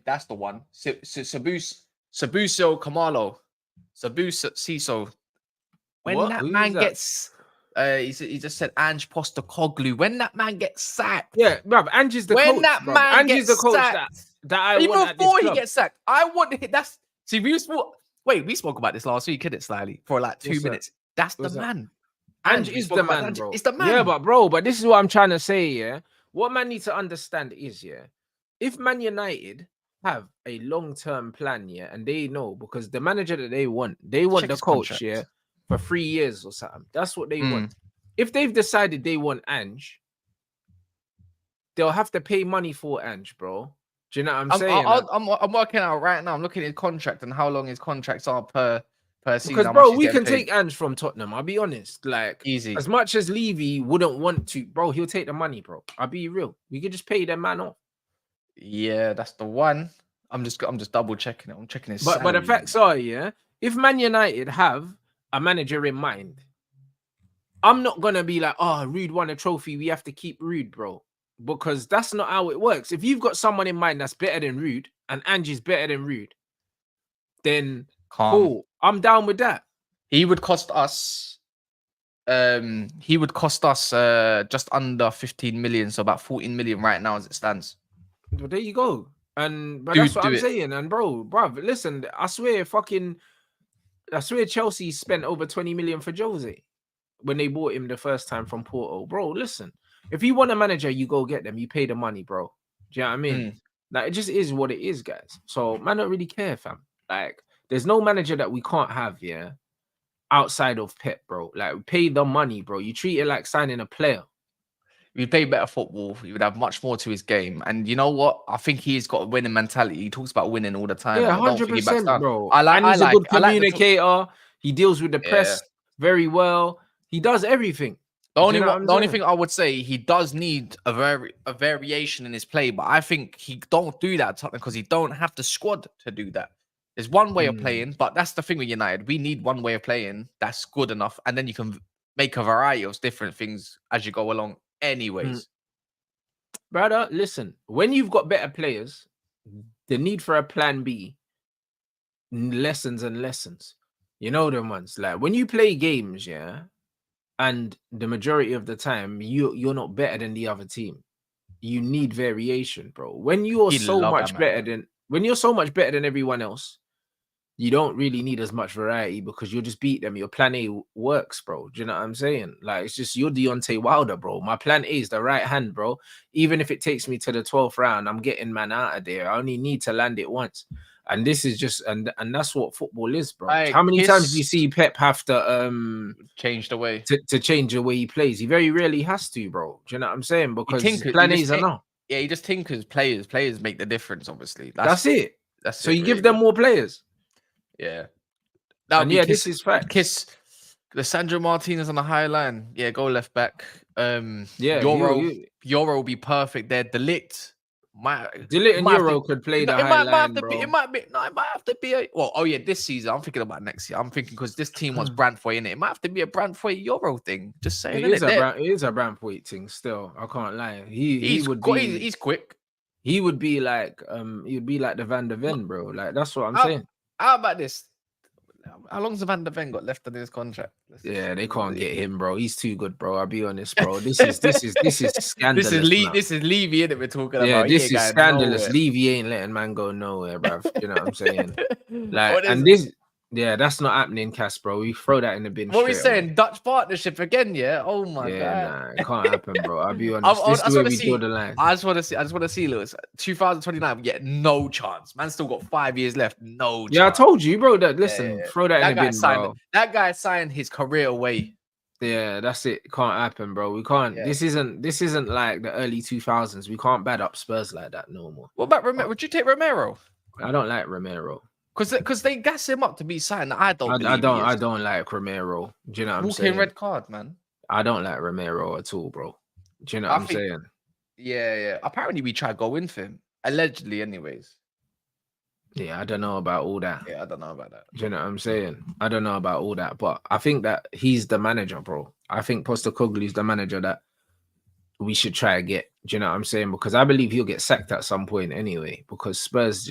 S2: That's the one. Sabuso Kamalo, Sabuso Ciso. When that man gets, he just said Ange Postecoglou. When that man gets sacked,
S1: bruv, Ange is the coach.
S2: When that man gets sacked,
S1: that I
S2: even
S1: want at this
S2: before he
S1: club.
S2: gets sacked, I want him. That's see, we spoke about this last week, didn't it, slightly for like 2 minutes. That's the man.
S1: Ange
S2: We
S1: is
S2: spoke
S1: the
S2: about
S1: man,
S2: Ange.
S1: bro.
S2: It's the man.
S1: Yeah, but this is what I'm trying to say. Yeah, what man needs to understand is, yeah, if Man United have a long-term plan, yeah, and they know because the manager that they want the coach,
S2: contract.
S1: yeah, for 3 years or something. That's what they want. If they've decided they want Ange, they'll have to pay money for Ange, bro. Do you know what I'm saying?
S2: I'm working out right now. I'm looking at his contract and how long his contracts are per season.
S1: Because, bro, we can take Ange from Tottenham. I'll be honest. Like,
S2: easy.
S1: As much as Levy wouldn't want to, bro, he'll take the money, bro. I'll be real. We could just pay that man off.
S2: Yeah, that's the one. I'm just double checking it. I'm checking his salary.
S1: But the facts are, yeah, if Man United have a manager in mind, I'm not gonna be like, oh, Rude won a trophy. We have to keep Rude, bro. Because that's not how it works. If you've got someone in mind that's better than Rude and Angie's better than Rude, then cool. I'm down with that.
S2: He would cost us just under 15 million, so about 14 million right now as it stands.
S1: Well, there you go. But that's what I'm saying. And bro, listen, I swear Chelsea spent over 20 million for Jose when they bought him the first time from Porto. Bro, listen, if you want a manager, you go get them. You pay the money, bro. Do you know what I mean? Like, it just is what it is, guys. So, man, don't really care, fam. Like, there's no manager that we can't have, yeah, outside of Pep, bro. Like, pay the money, bro. You treat it like signing a player.
S2: You'd play better football. He would have much more to his game. And you know what? I think he's got a winning mentality. He talks about winning all the time.
S1: Yeah, 100%, bro. He's a good communicator. He deals with the press very well. He does everything.
S2: The only thing I would say, he does need a variation in his play, but I think he don't do that because he don't have the squad to do that. There's one way of playing, but that's the thing with United. We need one way of playing that's good enough, and then you can make a variety of different things as you go along. Anyways,
S1: brother, listen. When you've got better players, the need for a plan B lessons and lessons. You know them ones. Like when you play games, yeah. And the majority of the time, you're not better than the other team. You need variation, bro. When you're so much better than everyone else, you don't really need as much variety because you'll just beat them. Your plan A works, bro. Do you know what I'm saying? Like, it's just you're Deontay Wilder, bro. My plan A is the right hand, bro. Even if it takes me to the 12th round, I'm getting man out of there. I only need to land it once. And this is just and that's what football is, bro. How many times do you see Pep have to
S2: change the way
S1: to change the way he plays? He very rarely has to, bro. Do you know what I'm saying? Because plan A's are not.
S2: Yeah, he just tinkers players make the difference, obviously.
S1: That's it. So you
S2: really
S1: give them more players.
S2: Yeah.
S1: This is fact.
S2: Kiss Lissandro Martinez on the high line. Yeah, go left back.
S1: Euro
S2: will be perfect there. Delict
S1: and Euro could play the high line, bro.
S2: It might have to be this season. I'm thinking about next year. I'm thinking because this team wants Brantford in it. It might have to be a Brantford Euro thing. Just saying.
S1: It is a Brantford thing still. I can't lie. He's
S2: quick.
S1: He would be like the Van der Ven, bro. Like that's what I'm saying.
S2: How about this? How long's the Van der Ven got left on his contract?
S1: They can't get him, bro. He's too good, bro. I'll be honest, bro. This is scandalous.
S2: This is Levy that we're talking about.
S1: Yeah, this is scandalous. Levy ain't letting man go nowhere, bro. You know what I'm saying? That's not happening, KAS, bro. We throw that in the bin.
S2: What are we saying? Dutch partnership again, yeah? Oh my god.
S1: Nah, it can't happen, bro. I'll be honest. This is where we draw the line.
S2: I just want to see, Lewis. 2029, we get no chance. Man still got 5 years left. No chance.
S1: Yeah, I told you, bro. Throw that in the bin, bro.
S2: That guy signed his career away.
S1: Yeah, that's it. It can't happen, bro. We can't. Yeah. This isn't like the early 2000s. We can't bad up Spurs like that no more.
S2: What about Romero? Would you take Romero?
S1: I don't like Romero.
S2: Because they gas him up to be signed. I don't
S1: like Romero. Do you know what I'm saying?
S2: Walking red card, man.
S1: I don't like Romero at all, bro. Do you know what I'm saying?
S2: Yeah. Apparently we tried going for him. Allegedly, anyways.
S1: Yeah, I don't know about all that.
S2: Yeah, I don't know about that.
S1: Do you know what I'm saying? I don't know about all that, but I think that he's the manager, bro. I think Postecoglou's the manager that we should try to get. Do you know what I'm saying? Because I believe he'll get sacked at some point anyway. Because Spurs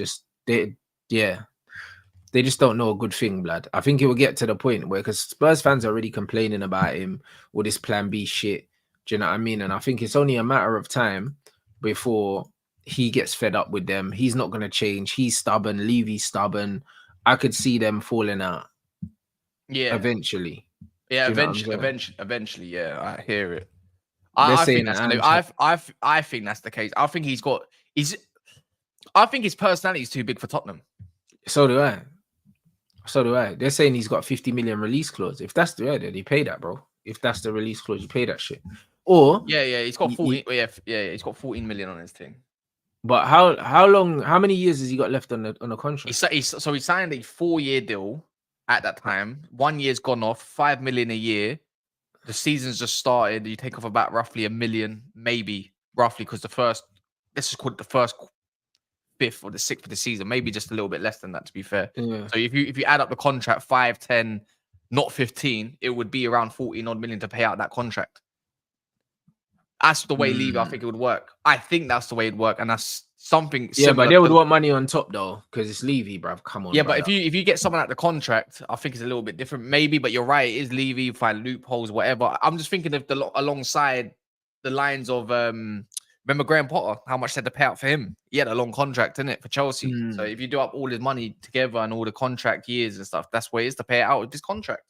S1: they just don't know a good thing, blood. I think it will get to the point where, because Spurs fans are already complaining about him with this plan B shit. Do you know what I mean? And I think it's only a matter of time before he gets fed up with them. He's not going to change. He's stubborn. Levy's stubborn. I could see them falling out.
S2: Yeah.
S1: Eventually.
S2: Yeah. Eventually. Yeah. I hear it.
S1: I
S2: think that's I think that's the case. I think I think his personality is too big for Tottenham.
S1: So do I. They're saying he's got 50 million release clause. If that's the then he pay that, bro. If that's the release clause, you pay that shit. Or
S2: he's got 14. He's got 14 million on his thing.
S1: But how many years has he got left on the contract?
S2: So he signed a 4-year deal at that time. 1 year's gone off, 5 million a year. The season's just started. You take off about roughly $1 million, maybe roughly, because let's just call it the first 5th or the 6th of the season, maybe just a little bit less than that, to be fair.
S1: Yeah.
S2: So if you add up the contract, 5, 10, not 15, it would be around 14 odd million to pay out that contract. That's the way Levy, I think it would work. I think that's the way it'd work, and that's something.
S1: Yeah, but they would want money on top though, because it's Levy, bruv. Come on.
S2: Yeah, but if you get someone at the contract, I think it's a little bit different, maybe. But you're right, it is Levy. You find loopholes, whatever. I'm just thinking of alongside the lines of remember Graham Potter, how much they had to pay out for him. He had a long contract, didn't it, for Chelsea? So if you do up all his money together and all the contract years and stuff, that's where it is to pay it out with this contract.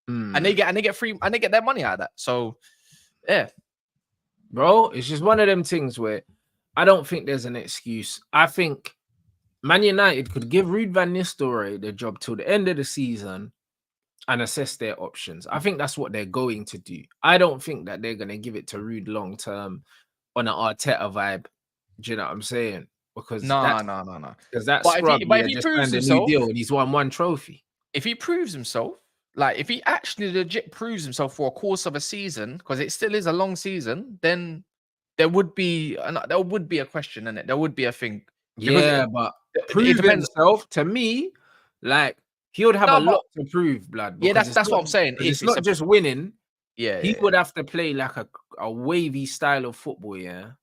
S2: And they get free, and they get their money out of that. So yeah.
S1: Bro, it's just one of them things where I don't think there's an excuse. I think Man United could give Ruud van Nistelrooy the job till the end of the season and assess their options. I think that's what they're going to do. I don't think that they're going to give it to Ruud long term on an Arteta vibe. Do you know what I'm saying? Because
S2: no.
S1: Because that scrub just signed a new deal and he's won 1 trophy.
S2: If he proves himself, like if he actually legit proves himself for a course of a season, because it still is a long season, then there would be a question in it. There would be a thing.
S1: Yeah, but prove himself to me, like he would have a lot to prove, blood.
S2: Yeah, that's what I'm saying.
S1: It's not just winning.
S2: Yeah,
S1: he would have to play like a wavy style of football. Yeah,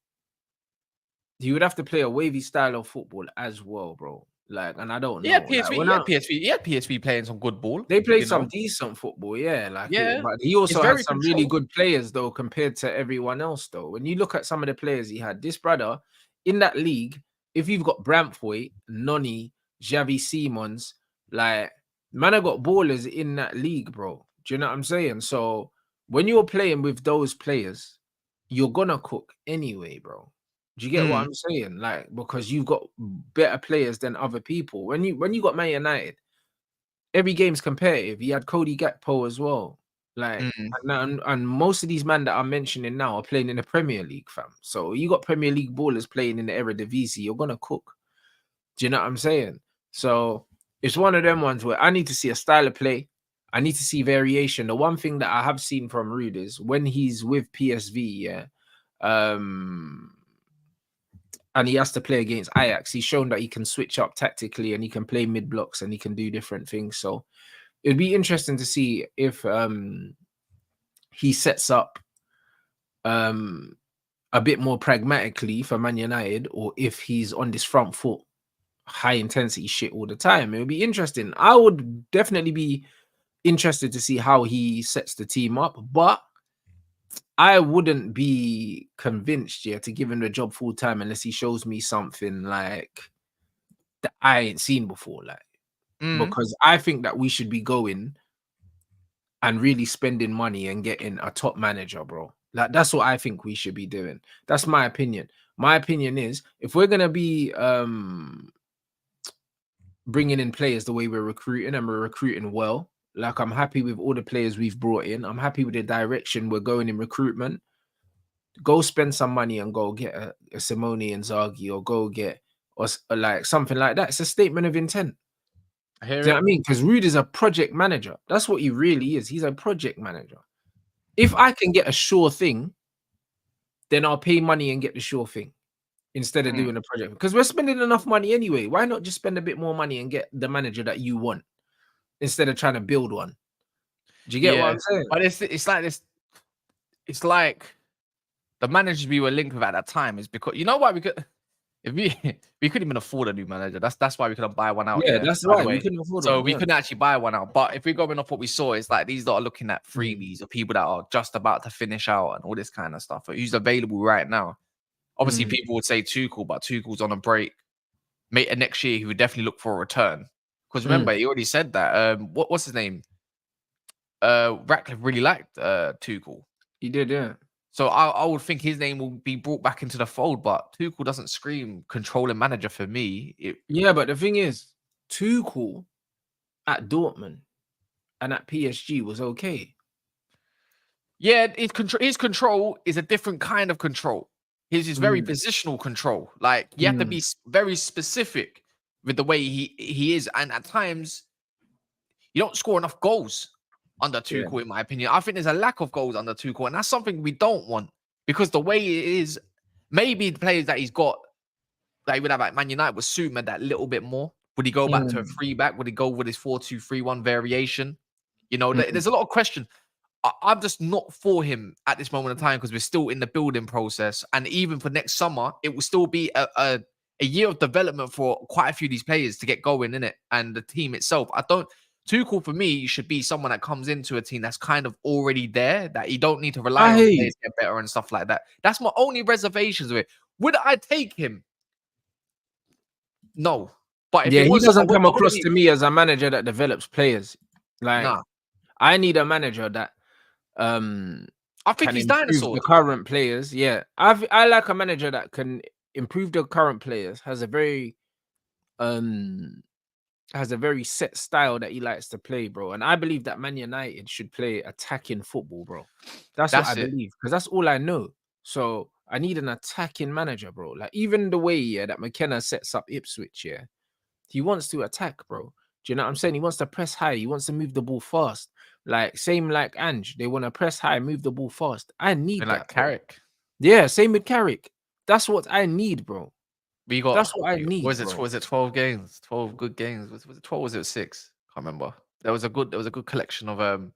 S1: he would have to play a wavy style of football as well, bro. Like, and I don't know.
S2: He had PSV playing some good ball.
S1: They played some decent football, yeah. Like, yeah, but he also had some really good players though, compared to everyone else. Though, when you look at some of the players he had, this brother in that league, if you've got Brantford, Noni, Xavi Simons, like man, I got ballers in that league, bro. Do you know what I'm saying? So when you're playing with those players, you're gonna cook anyway, bro. Do you get what I'm saying? Like, because you've got better players than other people. When you got Man United, every game's competitive. You had Cody Gakpo as well. Like, and most of these men that I'm mentioning now are playing in the Premier League, fam. So you got Premier League ballers playing in the Eredivisie, you're gonna cook. Do you know what I'm saying? So it's one of them ones where I need to see a style of play. I need to see variation. The one thing that I have seen from Ruud is when he's with PSV, and he has to play against Ajax, he's shown that he can switch up tactically and he can play mid blocks and he can do different things. So it'd be interesting to see if he sets up a bit more pragmatically for Man United, or if he's on this front foot, high intensity shit all the time. It would be interesting. I would definitely be interested to see how he sets the team up, but I wouldn't be convinced to give him the job full time unless he shows me something like that I ain't seen before. Like, because I think that we should be going and really spending money and getting a top manager, bro. Like, that's what I think we should be doing. That's my opinion. My opinion is, if we're gonna be bringing in players the way we're recruiting, and we're recruiting well, like, I'm happy with all the players we've brought in. I'm happy with the direction we're going in recruitment. Go spend some money and go get a Simone Inzaghi, or go get or like something like that. It's a statement of intent. Do you know what I mean? Because Ruud is a project manager. That's what he really is. He's a project manager. If I can get a sure thing, then I'll pay money and get the sure thing instead of doing a project. Because we're spending enough money anyway. Why not just spend a bit more money and get the manager that you want, instead of trying to build one? Do you get what I'm saying?
S2: But it's like this. It's like the managers we were linked with at that time is because, you know why we could, if we couldn't even afford a new manager. That's why we couldn't buy one out.
S1: Yeah, that's right. We couldn't afford
S2: so we couldn't actually buy one out. But if we're going off what we saw, it's like these that are looking at freebies or people that are just about to finish out and all this kind of stuff. Who's available right now? Obviously, people would say Tuchel, but Tuchel's on a break. Next year, he would definitely look for a return. Because remember, he already said that. What's his name? Ratcliffe really liked Tuchel.
S1: He did, yeah.
S2: So I would think his name will be brought back into the fold, but Tuchel doesn't scream controlling manager for me.
S1: Yeah, but the thing is, Tuchel at Dortmund and at PSG was okay.
S2: Yeah, his control is a different kind of control. His is very positional control. Like, you have to be very specific with the way he is. And at times, you don't score enough goals under Tuchel, in my opinion. I think there's a lack of goals under Tuchel, and that's something we don't want. Because the way it is, maybe the players that he's got, that he would have at Man United, would suit him that little bit more. Would he go back to a 3-back? Would he go with his 4-2-3-1 variation? You know, there's a lot of question. I'm just not for him at this moment in time because we're still in the building process. And even for next summer, it will still be a year of development for quite a few of these players to get going in it and the team itself. Tuchel for me should be someone that comes into a team that's kind of already there, that you don't need to rely on players to get better and stuff like that. That's my only reservations with it. Would I take him? No. But if
S1: he doesn't come across to me as a manager that develops players. Like, I need a manager that
S2: I think he's dinosaur.
S1: The current players, I like a manager that can improve the current players. Has a very set style that he likes to play, bro. And I believe that Man United should play attacking football, bro. That's what I believe, because that's all I know. So I need an attacking manager, bro. Like, even the way that McKenna sets up Ipswich, he wants to attack, bro. Do you know what I'm saying? He wants to press high. He wants to move the ball fast. Like, same like Ange. They want to press high, move the ball fast. I need that.
S2: Like Carrick.
S1: Yeah, same with Carrick. That's what I need, bro.
S2: That's what I need. Was it 12 games? 12 good games? Was it 12 or was it 6? Can't remember. There was a good collection of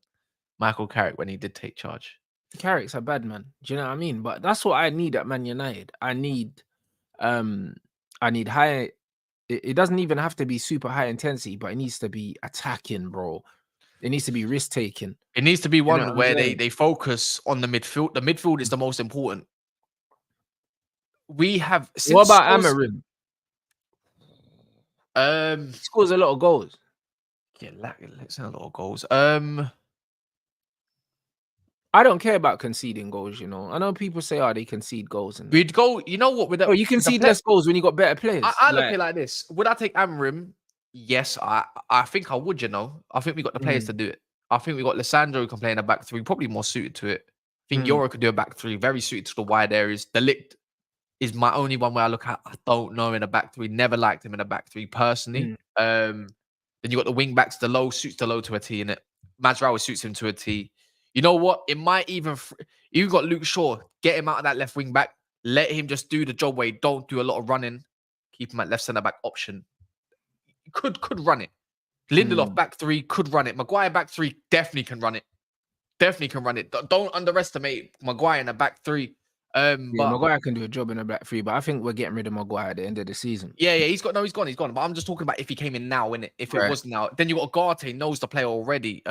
S2: Michael Carrick when he did take charge.
S1: Carrick's a bad man. Do you know what I mean? But that's what I need at Man United. I need high. It doesn't even have to be super high intensity, but it needs to be attacking, bro. It needs to be risk taking.
S2: It needs to be one where they focus on the midfield. The midfield is the most important. We have.
S1: What about Amarim?
S2: He
S1: scores a lot of goals.
S2: Yeah, let's a lot of goals.
S1: I don't care about conceding goals. You know, I know people say, "Oh, they concede goals." And
S2: we'd go. You know what?
S1: You concede less goals when you got better players.
S2: I look at it like this: would I take Amarim? Yes, I think I would. You know, I think we got the players to do it. I think we got Lissandro who can play in a back three, probably more suited to it. I think Euro could do a back three, very suited to the wide areas. De Ligt is my only one where I look at. I don't know in a back three. Never liked him in a back three personally. Then you got the wing backs. The low suits the low to a T in it. Managerial suits him to a T. You know what? It might even. You've got Luke Shaw. Get him out of that left wing back. Let him just do the job where he don't do a lot of running. Keep him at left centre back option. Could run it. Lindelof back three could run it. Maguire back three definitely can run it. Definitely can run it. Don't underestimate Maguire in a back three. But
S1: Maguire can do a job in a back three, but I think we're getting rid of Maguire at the end of the season.
S2: Yeah, he's gone. But I'm just talking about if he came in now, innit? If it was now, then you got Garte, knows the player already.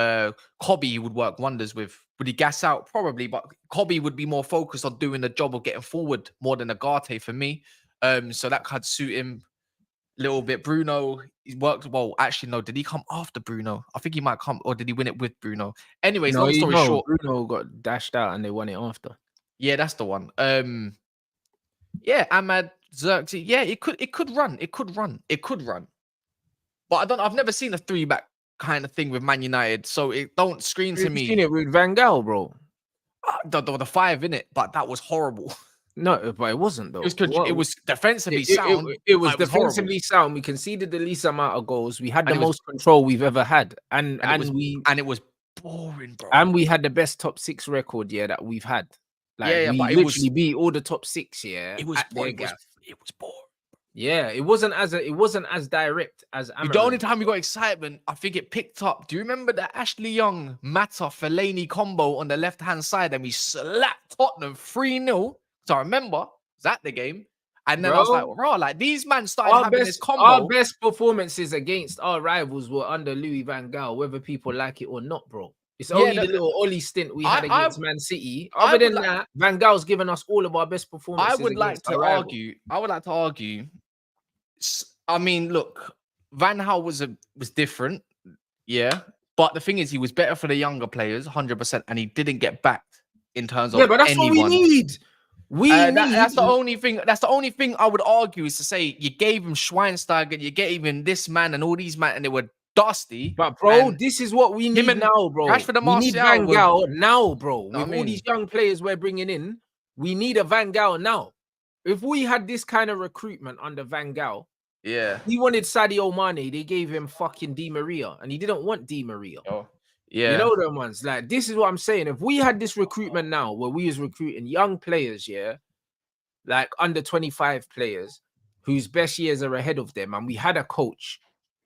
S2: Cobby would work wonders with. Would he gas out? Probably, but Cobby would be more focused on doing the job of getting forward more than a Garte for me. So that could suit him a little bit. Bruno, he worked well. Actually, no, did he come after Bruno? I think he might come, or did he win it with Bruno? Anyways, long story short,
S1: Bruno got dashed out and they won it after.
S2: Yeah, that's the one. Ahmad Xerxes. Yeah, it could run. But I've never seen a 3-back kind of thing with Man United, so it don't scream to me.
S1: You've seen it with Van Gaal, bro.
S2: The 5 in it, but that was horrible.
S1: No, but it wasn't though.
S2: It was defensively sound.
S1: It was defensively sound. We conceded the least amount of goals. We had the most control we've ever had, and it was
S2: boring, bro.
S1: And we had the best top 6 record that we've had. Like, we literally beat all the top 6. It was boring. Yeah, it wasn't as direct as Amarim.
S2: The only time we got excitement, I think it picked up. Do you remember the Ashley Young Mata Fellaini combo on the left hand side, and we slapped Tottenham 3-0? So I remember, was at the game, and then I was like, bro, like these men started having this combo.
S1: Our best performances against our rivals were under Louis van Gaal, whether people like it or not, bro. It's only the little Ollie stint we had against Man City. Other than that, Van Gaal's given us all of our best performances.
S2: I would like to argue. I mean, look, Van Gaal was different, yeah. But the thing is, he was better for the younger players, 100%, and he didn't get backed in terms of
S1: but that's
S2: anyone.
S1: what we need.
S2: That's the only thing. That's the only thing I would argue is to say you gave him Schweinsteiger, you gave him this man and all these men, and they were dusty.
S1: But bro, this is what we need now, bro. We need Van Gaal now, bro. With all these young players we're bringing in, we need a Van Gaal now. If we had this kind of recruitment under Van Gaal, he wanted Sadio Mane, they gave him fucking Di Maria, and he didn't want Di Maria.
S2: Oh, yeah.
S1: You know them ones. Like, this is what I'm saying. If we had this recruitment now, where we was recruiting young players, like under 25 players, whose best years are ahead of them, and we had a coach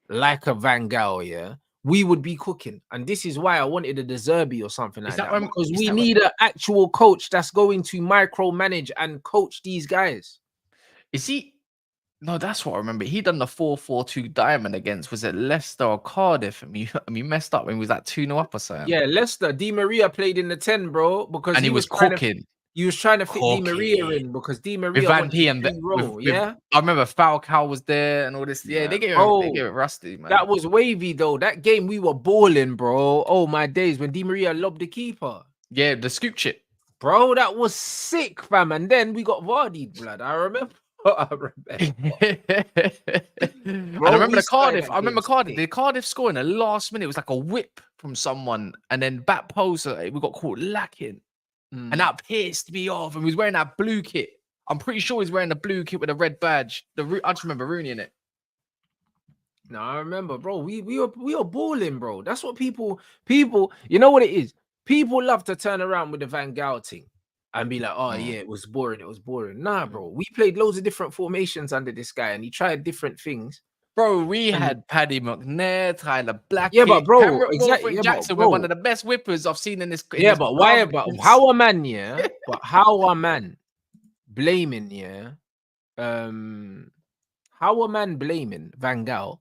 S1: like a Van Gaal, we would be cooking. And this is why I wanted a De Zerbi or something like that. Because we need an actual coach that's going to micromanage and coach these guys.
S2: Is he? No, that's what I remember. He done the 4-4-2 diamond against, was it Leicester or Cardiff? And he messed up when he was at 2-0 up or something.
S1: Yeah, Leicester. Di Maria played in the 10, bro, because
S2: he was cooking.
S1: He was trying to fit Di Maria in because Di Maria
S2: Van P and I remember Falcao was there and all this. Yeah, they gave it rusty, man.
S1: That was wavy though. That game we were balling, bro. Oh my days, when Di Maria lobbed the keeper.
S2: Yeah, the scoop chip.
S1: Bro, that was sick, fam. And then we got Vardy, blood. I remember.
S2: I remember the Cardiff. I remember Cardiff. The Cardiff score in the last minute. It was like a whip from someone, and then back post. We got caught lacking, and that pissed me off. And he was wearing that blue kit. I'm pretty sure he's wearing the blue kit with a red badge. I just remember Rooney in it.
S1: No, I remember, bro. We were balling, bro. That's what people. You know what it is. People love to turn around with the Van Gaal thing and be like, oh, yeah, it was boring. Nah, bro. We played loads of different formations under this guy, and he tried different things.
S2: Bro, we had Paddy McNair, Tyler Blackett.
S1: Yeah, but bro, exactly.
S2: Jackson were one of the best whippers I've seen in this.
S1: But why? But how a man, but how a man blaming, how a man blaming Van Gaal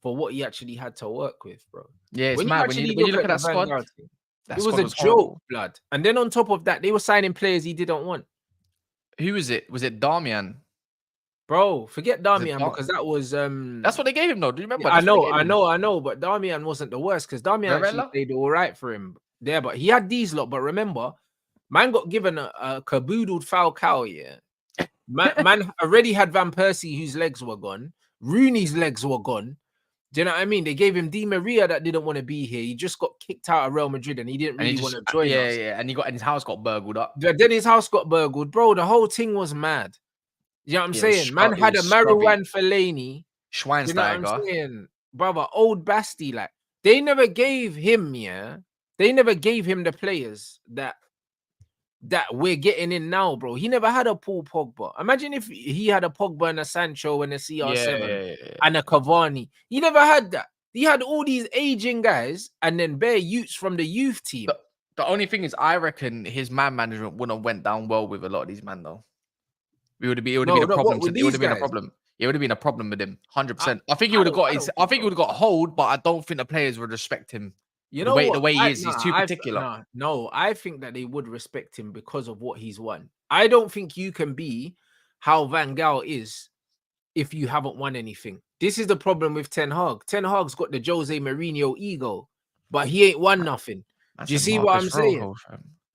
S1: for what he actually had to work with, bro?
S2: Yeah, it's mad when you look at that squad.
S1: It was a joke, blood. And then on top of that, they were signing players he didn't want.
S2: Who was it? Was it Darmian?
S1: Bro, forget Darmian because that was
S2: that's what they gave him though. Do you remember?
S1: I know, but Darmian wasn't the worst because Darmian actually played all right for him there, but he had these lot. But remember, man got given a caboodled Falcao, Man already had Van Persie whose legs were gone. Rooney's legs were gone. Do you know what I mean? They gave him Di Maria that didn't want to be here. He just got kicked out of Real Madrid and he didn't really want to join us.
S2: Yeah. And his house got burgled up.
S1: Then his house got burgled. Bro, the whole thing was mad. You know what I'm saying? Man had a Marouane Fellaini.
S2: Schweinsteiger. You know what I'm saying?
S1: Brother, old Basti, like, they never gave him, they never gave him the players that we're getting in now, bro. He never had a Paul Pogba. Imagine if he had a Pogba and a Sancho and a CR7 and a Cavani. He never had that. He had all these aging guys and then bare youths from the youth team.
S2: The only thing is, I reckon his man management wouldn't have went down well with a lot of these men, though. It would have been a problem. It would have been a problem. It would have been a problem with him, 100%. I think he would have got. I think he would have got hold, but I don't think the players would respect him.
S1: You know
S2: the way he is, he's too particular.
S1: No, I think that they would respect him because of what he's won. I don't think you can be how Van Gaal is if you haven't won anything. This is the problem with Ten Hag. Ten Hag's got the Jose Mourinho ego, but he ain't won nothing. Do you see what I'm saying?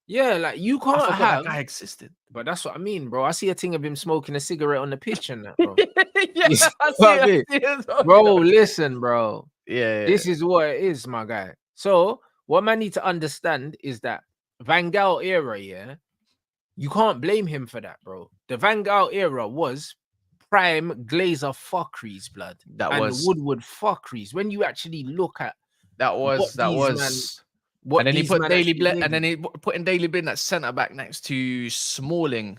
S1: Yeah, like you can't have.
S2: That guy existed,
S1: but that's what I mean, bro. I see a thing of him smoking a cigarette on the pitch and that, bro.
S2: I see it.
S1: Bro, listen, bro.
S2: Yeah,
S1: this is what it is, my guy. So what man need to understand is that Van Gaal era, you can't blame him for that, bro. The Van Gaal era was prime Glazer fuckeries, blood. Woodward fuckeries. When you actually look at
S2: and then he put Daily Blind, and then he put in Daily Blind at centre back next to Smalling,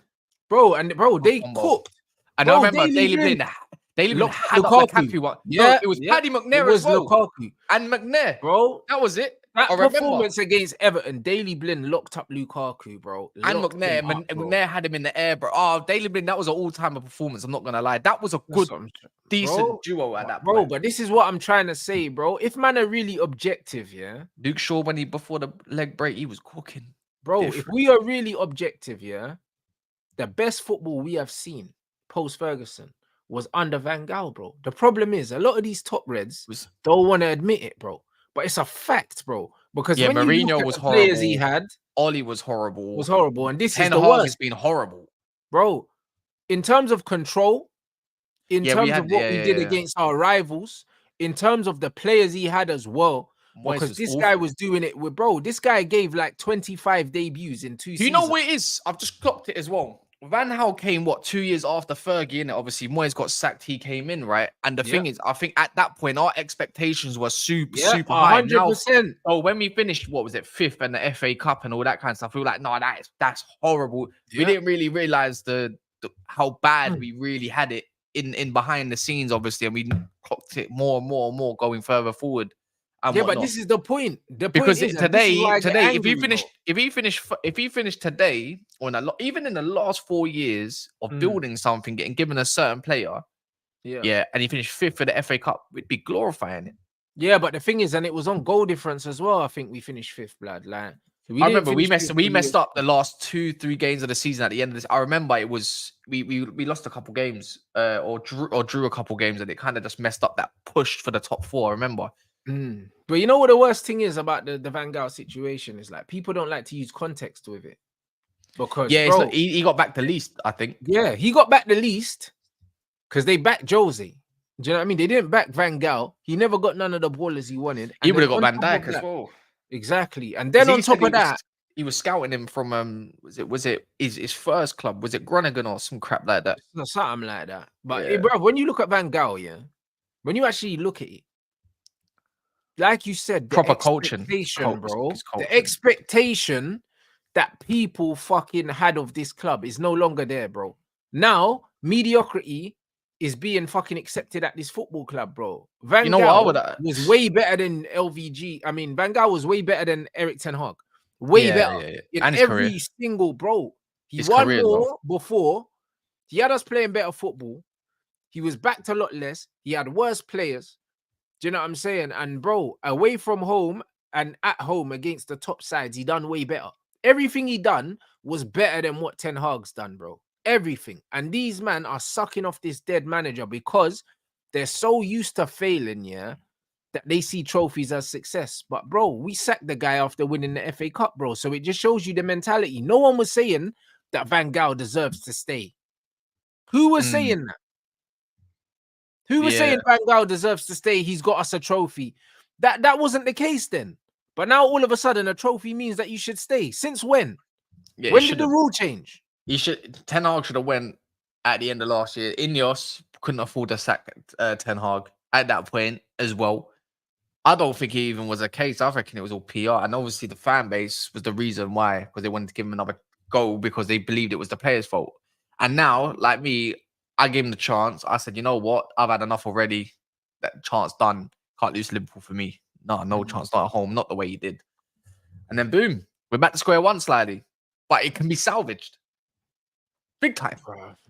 S1: bro. And bro, they cooked.
S2: And I remember Daily Blind. Daily Blind had Lukaku one. Yeah, no, it was Paddy McNair as well.
S1: Lukaku
S2: and McNair,
S1: bro.
S2: That was it.
S1: That
S2: I remember.
S1: performance against Everton, Daley Blind locked up Lukaku, bro.
S2: And
S1: Locked him up, bro.
S2: McNair had him in the air, bro. Oh, Daley Blind, that was an all-time performance. I'm not gonna lie. That was a
S1: That's
S2: good,
S1: what I'm
S2: decent
S1: bro,
S2: duo at that
S1: bro.
S2: point.
S1: But this is what I'm trying to say, bro. If man are really objective, yeah,
S2: Luke Shaw, when before the leg break, he was cooking.
S1: bro.
S2: Different.
S1: If we are really objective, yeah, the best football we have seen post Ferguson was under Van Gaal, bro. The problem is a lot of these top reds don't want to admit it, bro. But it's a fact, bro. Because when you look
S2: Mourinho
S1: at
S2: was
S1: the
S2: horrible.
S1: players he had,
S2: Ollie was horrible.
S1: and this is
S2: Ten
S1: the
S2: Hag
S1: worst.
S2: has been horrible,
S1: bro. In terms of control, in terms of what we did against our rivals, in terms of the players he had as well, because this guy was doing it with, bro. This guy gave like 25 debuts in 2 seasons.
S2: You know what it is? I've just clocked it as well. Van Gaal came 2 years after Fergie, and obviously Moyes got sacked. He came in, right? And the thing is, I think at that point our expectations were super high.
S1: 100%.
S2: So when we finished, what was it, 5th and the FA Cup and all that kind of stuff, we were like, no, that's horrible. We didn't really realize how bad we really had it in behind the scenes, obviously, and we clocked it more and more going further forward.
S1: But this is the point. The
S2: because
S1: point is
S2: today,
S1: angry,
S2: if he finished today, or even in the last 4 years of building something, getting given a certain player, and he finished 5th for the FA Cup, we'd be glorifying it.
S1: Yeah, but the thing is, and it was on goal difference as well. I think we finished 5th, blood. Like
S2: I remember we messed up the last 2-3 games of the season at the end of this. I remember it was we lost a couple games, or drew a couple games, and it kind of just messed up that push for the top 4. I remember.
S1: But you know what the worst thing is about the Van Gaal situation is, like, people don't like to use context with it, because bro,
S2: he got back the least, I think.
S1: Yeah, he got back the least because they backed Jose. Do you know what I mean? They didn't back Van Gaal. He never got none of the ballers he wanted.
S2: He would have got Van Dijk as well.
S1: Exactly. And then on top of that,
S2: he was scouting him from was it his first club? Was it Groningen or some crap like that?
S1: Something like that. But bro, when you look at Van Gaal, when you actually look at it, like you said,
S2: proper coaching,
S1: bro. The expectation that people fucking had of this club is no longer there, bro. Now mediocrity is being fucking accepted at this football club, bro. Van Gaal was way better than LVG. I mean, Van Gaal was way better than Erik ten Hag. Way better in
S2: and
S1: every single, bro. He won more before. He had us playing better football. He was backed a lot less. He had worse players. Do you know what I'm saying? And bro, away from home and at home against the top sides, he done way better. Everything he done was better than what Ten Hag's done, bro. Everything. And these men are sucking off this dead manager because they're so used to failing, that they see trophies as success. But bro, we sacked the guy after winning the FA Cup, bro. So it just shows you the mentality. No one was saying that Van Gaal deserves to stay. Who was saying that? Who was saying Van Gaal deserves to stay? He's got us a trophy. That wasn't the case then. But now all of a sudden a trophy means that you should stay. Since when? When did the rule change?
S2: Ten Hag should have went at the end of last year. Ineos couldn't afford to sack Ten Hag at that point as well. I don't think it even was a case. I reckon it was all PR. And obviously the fan base was the reason why, because they wanted to give him another goal because they believed it was the player's fault. And now, like me, I gave him the chance. I said, you know what? I've had enough already. That chance done. Can't lose Liverpool for me. No chance. Not at home. Not the way he did. And then boom, we're back to square one slightly. But it can be salvaged. Big time.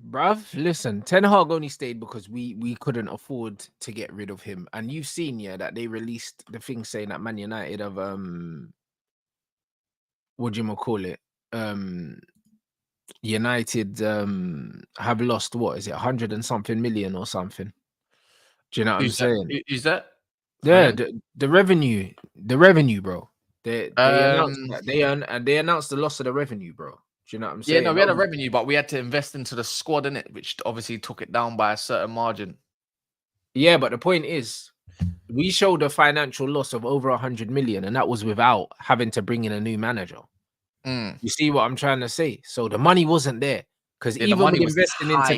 S1: Bruv, listen, Ten Hag only stayed because we couldn't afford to get rid of him. And you've seen, that they released the thing saying that Man United have what do you call it? United have lost, what is it, 100 and something million or something. Do you know what I'm saying?
S2: Is that?
S1: Yeah, the revenue, bro. They announced that. They announced the loss of the revenue, bro. Do you know what I'm saying?
S2: Yeah, no, we had a revenue, but we had to invest into the squad, innit? Which obviously took it down by a certain margin.
S1: Yeah, but the point is, we showed a financial loss of over 100 million, and that was without having to bring in a new manager. You see what I'm trying to say? So the money wasn't there, because even with investing into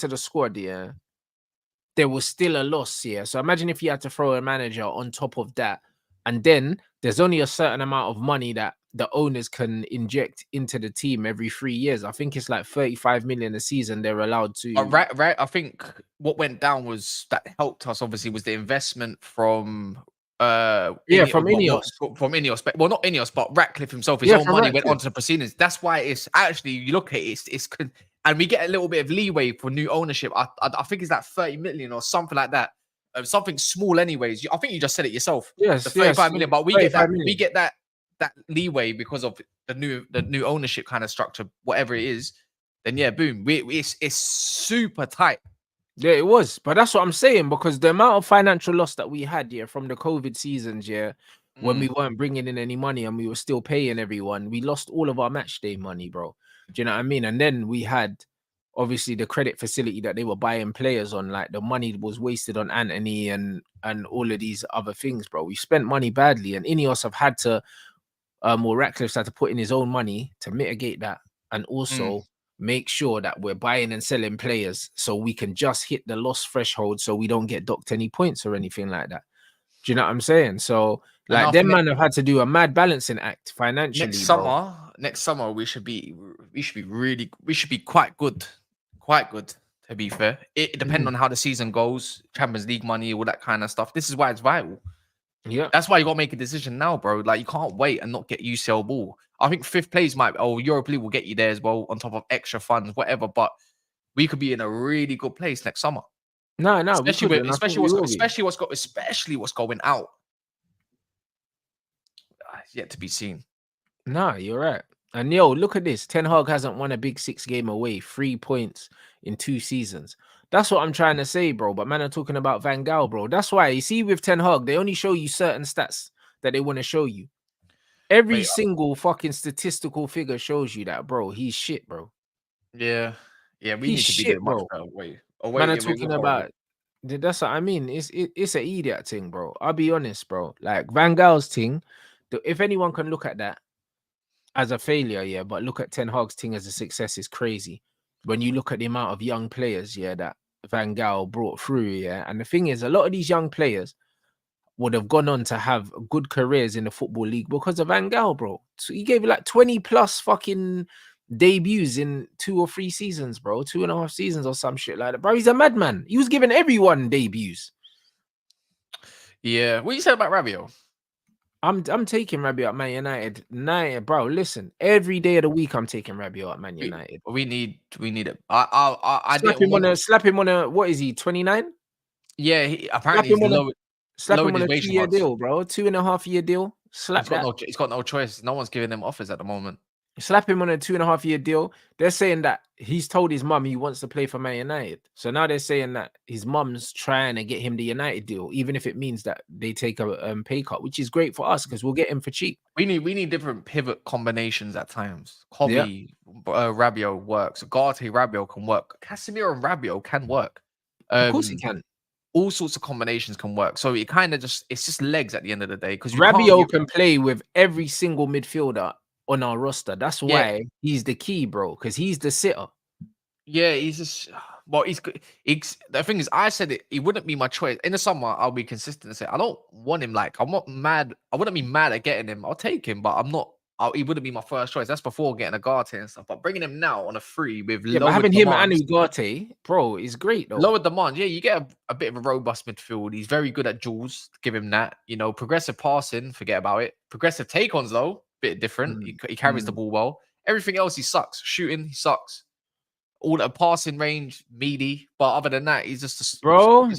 S1: the squad, there was still a loss. So imagine if you had to throw a manager on top of that, and then there's only a certain amount of money that the owners can inject into the team every 3 years. I think it's like 35 million a season they're allowed to.
S2: Right. I think what went down was that helped us, obviously, was the investment from
S1: From Ineos.
S2: From Ineos, but well, not Ineos, but Ratcliffe himself. His
S1: Yeah,
S2: own
S1: from
S2: money went
S1: Ratcliffe.
S2: onto the proceedings. That's why it's actually, you look at it, and we get a little bit of leeway for new ownership. I think it's like 30 million or something like that. Something small, anyways. I think you just said it yourself.
S1: Yes,
S2: The 35 million, but we get
S1: 35
S2: that.
S1: million.
S2: We get that leeway because of the new ownership kind of structure, whatever it is. Then yeah, boom. It's super tight.
S1: Yeah, it was, but that's what I'm saying, because the amount of financial loss that we had, from the COVID seasons, when we weren't bringing in any money and we were still paying everyone, we lost all of our match day money, bro. Do you know what I mean? And then we had obviously the credit facility that they were buying players on, like the money was wasted on Anthony and all of these other things, bro. We spent money badly, and Ineos have had to, or Ratcliffe's had to put in his own money to mitigate that, and also make sure that we're buying and selling players so we can just hit the loss threshold, so we don't get docked any points or anything like that. Do you know what I'm saying? So like them man have had to do a mad balancing act financially.
S2: Next summer we should be quite good. Quite good, to be fair. It depends on how the season goes, Champions League money, all that kind of stuff. This is why it's vital.
S1: Yeah,
S2: that's why you got to make a decision now, bro. Like, you can't wait and not get UCL ball. I think fifth place Europa League will get you there as well, on top of extra funds, whatever. But we could be in a really good place next summer.
S1: No,
S2: especially what's going out. Yet to be seen.
S1: Nah, you're right. And look at this. Ten Hag hasn't won a Big Six game away, 3 points in 2 seasons. That's what I'm trying to say, bro. But man, I'm talking about Van Gaal, bro. That's why you see with Ten Hag, they only show you certain stats that they want to show you. Every single fucking statistical figure shows you that, bro. He's shit, bro.
S2: Yeah, we need to be there, bro.
S1: Man, I'm talking about. That's what I mean. It's an idiot thing, bro. I'll be honest, bro. Like Van Gaal's thing, if anyone can look at that as a failure, but look at Ten Hag's thing as a success, is crazy. When you look at the amount of young players, that Van Gaal brought through, and the thing is, a lot of these young players would have gone on to have good careers in the Football League because of Van Gaal, bro. So he gave like 20 plus fucking debuts in 2 or 3 seasons, bro. 2.5 seasons or some shit like that, bro. He's a madman. He was giving everyone debuts.
S2: Yeah, what you said about Rabiot?
S1: I'm taking Rabiot at Man United. Bro, listen. Every day of the week, I'm taking Rabiot at Man United.
S2: We need it. I
S1: slap him on a what is he? 29?
S2: Yeah, apparently
S1: slap him on a 2-year deal, bro. 2.5-year deal.
S2: He's got no choice. No one's giving him offers at the moment.
S1: Slap him on a 2.5-year deal. They're saying that he's told his mum he wants to play for Man United. So now they're saying that his mum's trying to get him the United deal, even if it means that they take a pay cut, which is great for us because we'll get him for cheap.
S2: We need different pivot combinations at times. Kobe, Rabiot works. Garte, Rabiot can work. Casemiro and Rabiot can work.
S1: Of course he can.
S2: All sorts of combinations can work. So it kind of it's just legs at the end of the day. Because
S1: Rabiot can play with every single midfielder on our roster. That's why he's the key, bro, because he's the sitter.
S2: Yeah, he's just the thing is, I said it, he wouldn't be my choice. In the summer, I'll be consistent and say I don't want him. Like, I'm not mad. I wouldn't be mad at getting him. I'll take him, but he wouldn't be my first choice. That's before getting a Garte and stuff. But bringing him now on a free with
S1: but having him and Ugarte, bro, is great though.
S2: Lower demand, you get a bit of a robust midfield. He's very good at duels. Give him that. Progressive passing, forget about it. Progressive take-ons though, bit different. He carries the ball well. Everything else, he sucks. Shooting, he sucks. All that passing range, meaty. But other than that, he's just
S1: good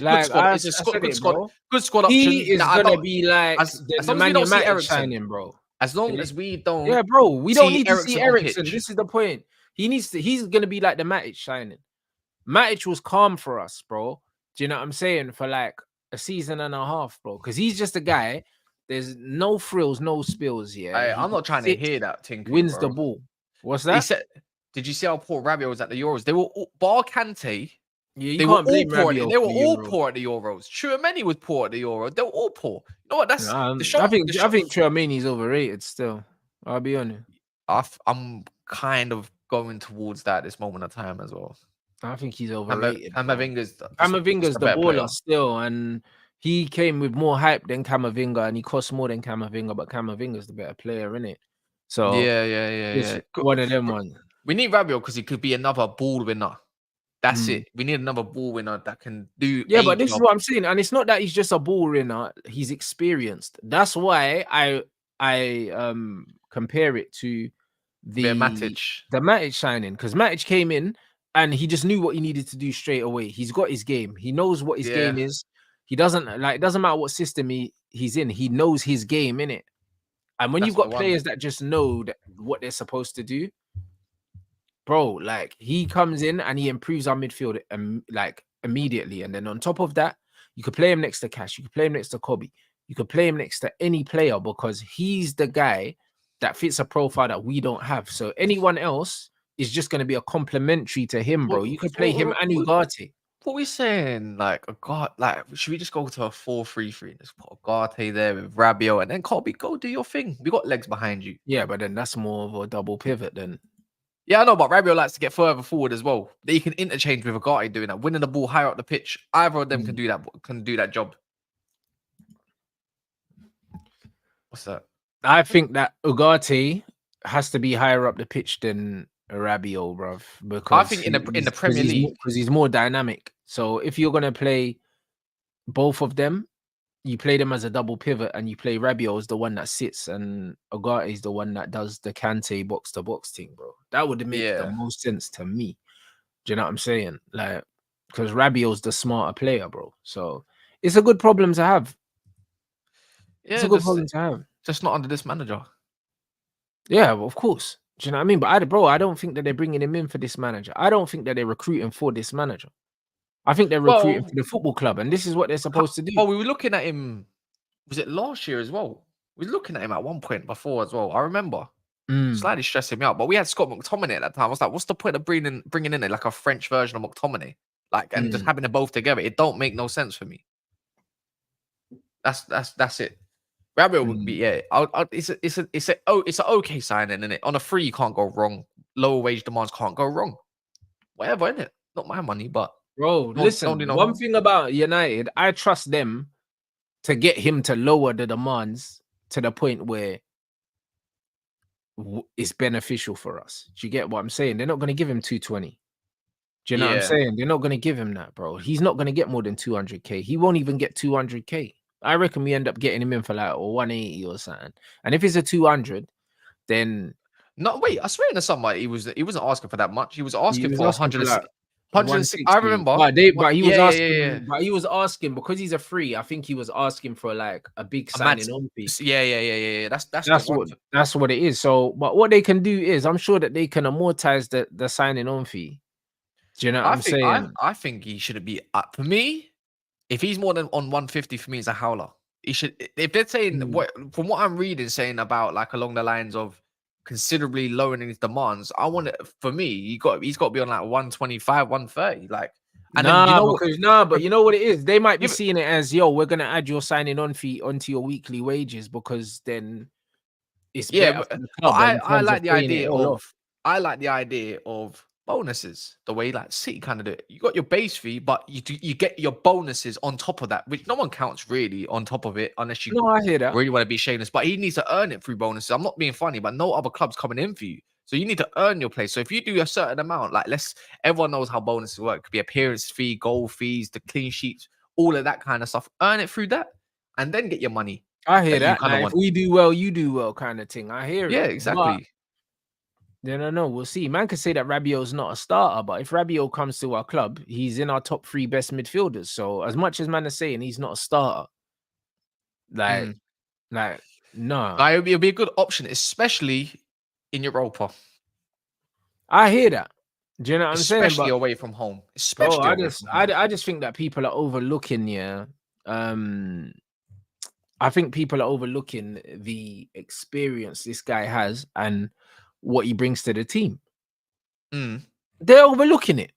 S2: squad option.
S1: He is gonna be like the Man United shining, bro.
S2: As long as we don't,
S1: we don't need to see Eriksen. This is the point. He's gonna be like the Matic shining. Matic was calm for us, bro. Do you know what I'm saying? For like a season and a half, bro. Because he's just a guy. There's no frills, no spills.
S2: I'm not trying to hear that. Tinker,
S1: wins the ball. What's that?
S2: He said, did you see how poor Rabiot was at the Euros? They were all, bar Kante.
S1: Yeah, they were all poor.
S2: They were all poor at the Euros. Tchouaméni was poor at the Euros. They were all poor. You know what? That's
S1: I think Tchouaméni's overrated still. I'll be honest.
S2: I'm kind of going towards that this moment of time as well.
S1: I think he's overrated.
S2: Camavinga's
S1: the baller still, and he came with more hype than Camavinga, and he cost more than Camavinga, but Camavinga's the better player, innit? So
S2: yeah.
S1: One of them ones.
S2: We need Rabiot because he could be another ball winner. That's it. We need another ball winner that can do.
S1: Yeah, but this is what I'm saying, and it's not that he's just a ball winner. He's experienced. That's why I compare it to the Matic signing, because Matic came in and he just knew what he needed to do straight away. He's got his game. He knows what his game is. He doesn't it doesn't matter what system he's in. He knows his game, innit? And when you've got players that just know what they're supposed to do, bro, like he comes in and he improves our midfield like immediately. And then on top of that, you could play him next to Cash, you could play him next to Kobe, you could play him next to any player because he's the guy that fits a profile that we don't have. So anyone else is just going to be a complementary to him, bro. You could play him and Ugarte.
S2: What we saying? Like should we just go to a 4-3-3 and just put Ugarte there with Rabiot and then Kobe, go do your thing. We got legs behind you.
S1: Yeah, but then that's more of a double pivot then.
S2: Yeah, I know, but Rabiot likes to get further forward as well. That you can interchange with Ugarte doing that, winning the ball higher up the pitch. Either of them can do that job. What's that?
S1: I think that Ugarte has to be higher up the pitch than Rabiot, bruv. Because
S2: I think in the Premier League,
S1: because he's more dynamic. So if you're gonna play both of them, you play them as a double pivot, and you play Rabiot as the one that sits, and Ugarte is the one that does the Kante box to box thing, bro. That would make the most sense to me. Do you know what I'm saying? Like, because Rabiot's the smarter player, bro. So it's a good problem to have.
S2: Yeah,
S1: it's a good problem to have.
S2: Just not under this manager.
S1: Yeah, well, of course. Do you know what I mean? But I don't think that they're bringing him in for this manager. I don't think that they're recruiting for this manager. I think they're recruiting for the football club, and this is what they're supposed to do.
S2: Well, we were looking at him. Was it last year as well? We were looking at him at one point before as well. I remember slightly stressing me out. But we had Scott McTominay at that time. I was like, what's the point of bringing in like a French version of McTominay? Like, and just having them both together. It don't make no sense for me. That's it. Rabiot would be it's an okay signing, isn't it? On a free, you can't go wrong. Lower wage demands can't go wrong. Whatever, isn't it? Not my money, but
S1: bro, listen. One thing about United, I trust them to get him to lower the demands to the point where it's beneficial for us. Do you get what I'm saying? They're not going to give him 220. Do you know what I'm saying? They're not going to give him that, bro. He's not going to get more than 200k. He won't even get 200k. I reckon we end up getting him in for like 180 or something. And if it's a 200, then
S2: no, wait. I swear to somebody, he wasn't asking for that much. He was asking for 160. 160. I remember,
S1: but he was asking. But he was asking because he's a free. I think he was asking for like a big signing on fee.
S2: Yeah.
S1: That's what it is. So, but what they can do is, I'm sure that they can amortize the signing on fee. Do you know what I'm saying?
S2: I think he shouldn't be up for me. If he's more than on 150, for me, it's a howler. He should. If they're saying from what I'm reading, saying about like along the lines of considerably lowering his demands, I want it for me. He's got to be on like 125, 130. Like, and
S1: but you know what it is? They might be seeing it as, yo, we're gonna add your signing on fee onto your weekly wages because then it's better for the club.
S2: I like the idea of bonuses, the way like City kind of do it. You got your base fee, but you get your bonuses on top of that, which no one counts really on top of it unless you
S1: I hear that.
S2: really want to be shameless. But he needs to earn it through bonuses. I'm not being funny, but no other club's coming in for you. So you need to earn your place. So if you do a certain amount, like everyone knows how bonuses work. It could be appearance fee, goal fees, the clean sheets, all of that kind of stuff. Earn it through that and then get your money.
S1: I hear that. If we do well, you do well kind of thing. I hear it.
S2: Yeah, exactly.
S1: Then I know we'll see. Man could say that Rabiot's not a starter, but if Rabiot comes to our club, he's in our top 3 best midfielders. So as much as man is saying he's not a starter, no.
S2: It'll be a good option, especially in Europa.
S1: I hear that. Do you know what I'm saying?
S2: Especially away from home.
S1: I just think that people are overlooking. I think people are overlooking the experience this guy has and what he brings to the team. They're overlooking it.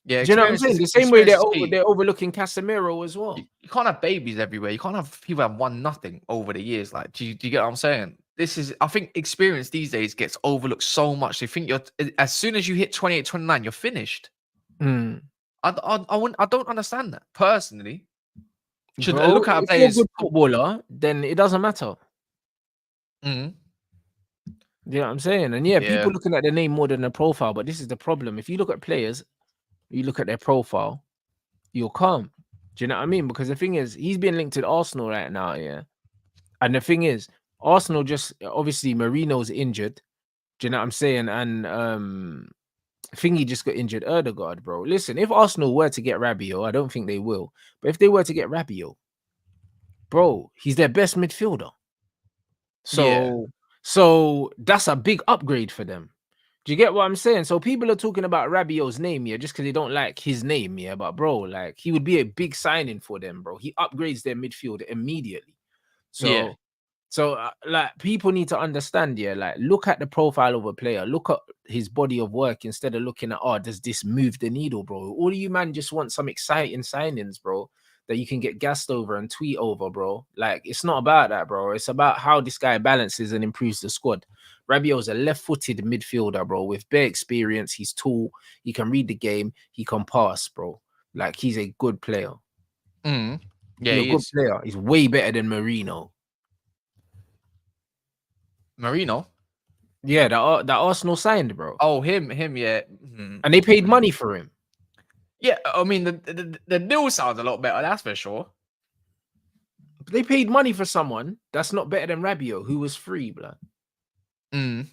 S2: Yeah,
S1: do you know what I'm saying? The same way they're overlooking Casemiro as well.
S2: You can't have babies everywhere. You can't have people have won nothing over the years. Like, do you get what I'm saying? I think experience these days gets overlooked so much. They think as soon as you hit 28, 29, you're finished. I don't understand that personally. Should look at players.
S1: If you're a good footballer, then it doesn't matter. You know what I'm saying? And people looking at the name more than the profile, but this is the problem. If you look at players, you look at their profile, you're calm. Do you know what I mean? Because the thing is, he's being linked to Arsenal right now, yeah. And the thing is, Arsenal just obviously Marino's injured. Do you know what I'm saying? And Thingy just got injured. Erdegaard, bro. Listen, if Arsenal were to get Rabiot, I don't think they will. But if they were to get Rabiot, bro, he's their best midfielder. So that's a big upgrade for them. Do you get what I'm saying? So people are talking about Rabiot's name, yeah, just because they don't like his name, yeah. But bro, like he would be a big signing for them, bro. He upgrades their midfield immediately. So like people need to understand, yeah, like look at the profile of a player, look at his body of work instead of looking at, oh, does this move the needle, bro? All of you man just want some exciting signings, bro, that you can get gassed over and tweet over, bro. Like it's not about that, bro. It's about how this guy balances and improves the squad. Rabiot's a left-footed midfielder, bro, with bare experience. He's tall, he can read the game, he can pass, bro. Like he's a good player.
S2: Yeah,
S1: he's a good player. He's way better than Marino. Yeah, that Arsenal signed, bro.
S2: Oh, him, yeah.
S1: And they paid money for him.
S2: Yeah, I mean the deal sounds a lot better, that's for sure.
S1: They paid money for someone that's not better than Rabiot, who was free, blood. Do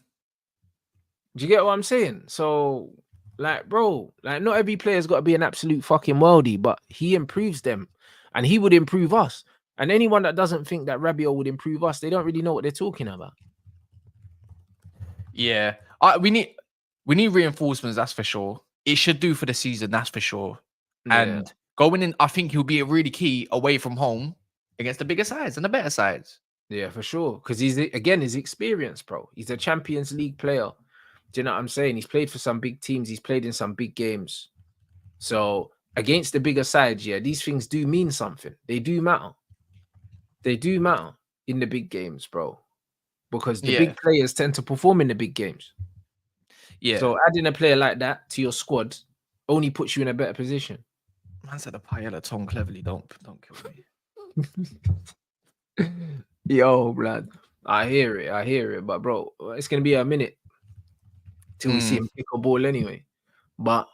S1: you get what I'm saying? So, like, bro, like, not every player's got to be an absolute fucking worldie, but he improves them, and he would improve us. And anyone that doesn't think that Rabiot would improve us, they don't really know what they're talking about.
S2: Yeah, we need reinforcements, that's for sure. It should do for the season, that's for sure. Yeah. And going in, I think he'll be a really key away from home against the bigger sides and the better sides.
S1: Yeah, for sure. Because he's experienced, bro. He's a Champions League player. Do you know what I'm saying? He's played for some big teams. He's played in some big games. So against the bigger sides, yeah, these things do mean something. They do matter. They do matter in the big games, bro. Because the big players tend to perform in the big games. Yeah. So adding a player like that to your squad only puts you in a better position.
S2: Man said a paella tongue cleverly. Don't kill
S1: me. Yo, blood. I hear it. But bro, it's gonna be a minute till we see him pick a ball anyway. But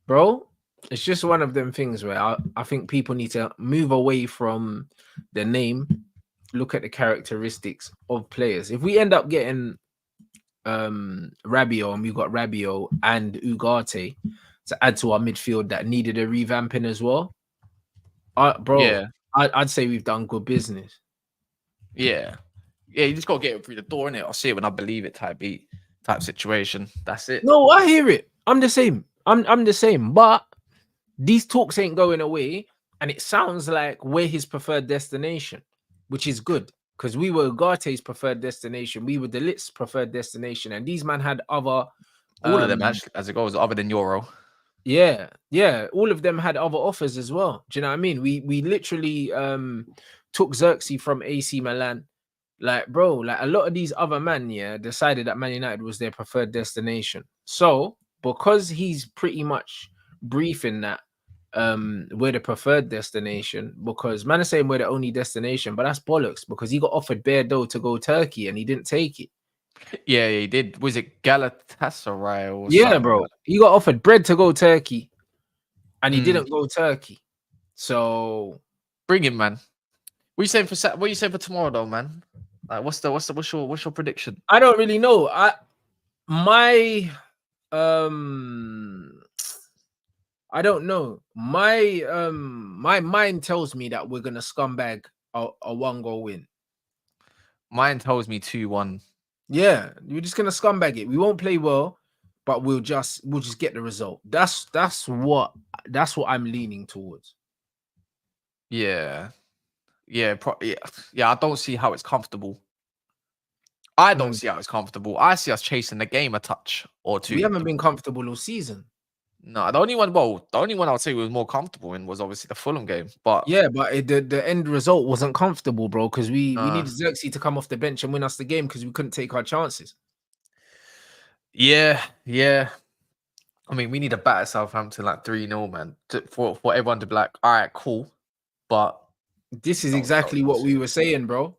S1: bro, it's just one of them things where I think people need to move away from the name, look at the characteristics of players. If we end up getting Rabiot, and we've got Rabiot and Ugarte to add to our midfield that needed a revamping as well, bro, I'd say we've done good business.
S2: Yeah, you just gotta get it through the door, innit? I'll see it when I believe it type situation. That's it.
S1: No, I hear it. I'm the same. I'm the same. But these talks ain't going away, and it sounds like we're his preferred destination, which is good. Because we were Ugarte's preferred destination, we were De Ligt's preferred destination, and these man had other.
S2: All of them actually, as it goes, other than Euro.
S1: Yeah, all of them had other offers as well. Do you know what I mean? We literally took Xerxes from AC Milan. Like, bro, like a lot of these other men, decided that Man United was their preferred destination. So because he's pretty much briefing that we're the preferred destination, because man is saying we're the only destination, but that's bollocks, because he got offered bare dough to go Turkey and he didn't take it.
S2: Yeah, he did. Was it Galatasaray or
S1: something? Bro, he got offered bread to go Turkey and he didn't go Turkey. So
S2: bring him, man. What are you saying for tomorrow though, man? Like, what's your prediction?
S1: I don't really know. I don't know. My mind tells me that we're gonna scumbag a 1-goal win.
S2: Mine tells me 2-1.
S1: Yeah, we're just gonna scumbag it. We won't play well, but we'll just get the result. That's what I'm leaning towards.
S2: Yeah. I don't see how it's comfortable. I don't see how it's comfortable. I see us chasing the game a touch or two.
S1: We haven't been comfortable all season.
S2: No, the only one I would say was more comfortable in was obviously the Fulham game. But
S1: yeah, but the end result wasn't comfortable, bro, because we needed Xerxes to come off the bench and win us the game because we couldn't take our chances.
S2: Yeah. I mean, we need to batter Southampton like 3-0, man, for everyone to be like, all right, cool. But
S1: this is exactly what we were saying, bro.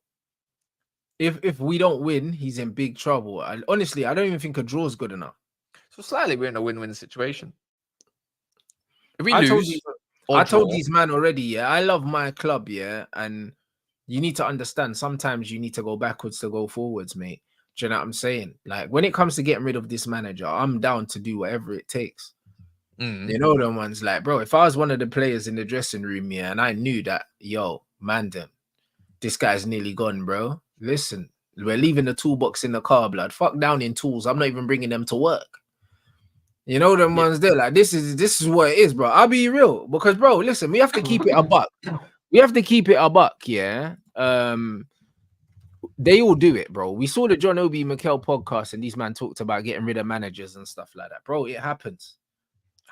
S1: If we don't win, he's in big trouble. And honestly, I don't even think a draw is good enough.
S2: So slightly, we're in a win-win situation. If we
S1: I told
S2: lose
S1: you,
S2: or
S1: I told
S2: draw,
S1: these man already. Yeah, I love my club. Yeah, and you need to understand. Sometimes you need to go backwards to go forwards, mate. Do you know what I'm saying? Like when it comes to getting rid of this manager, I'm down to do whatever it takes. You know them ones, like, bro. If I was one of the players in the dressing room, yeah, and I knew that, yo, man, them, this guy's nearly gone, bro. Listen, we're leaving the toolbox in the car, blood. Fuck down in tools. I'm not even bringing them to work. You know them ones there, like this is what it is, bro. I'll be real because, bro, listen, we have to keep it a buck. We have to keep it a buck, yeah. They all do it, bro. We saw the John Obi Mikel podcast, and these man talked about getting rid of managers and stuff like that, bro. It happens.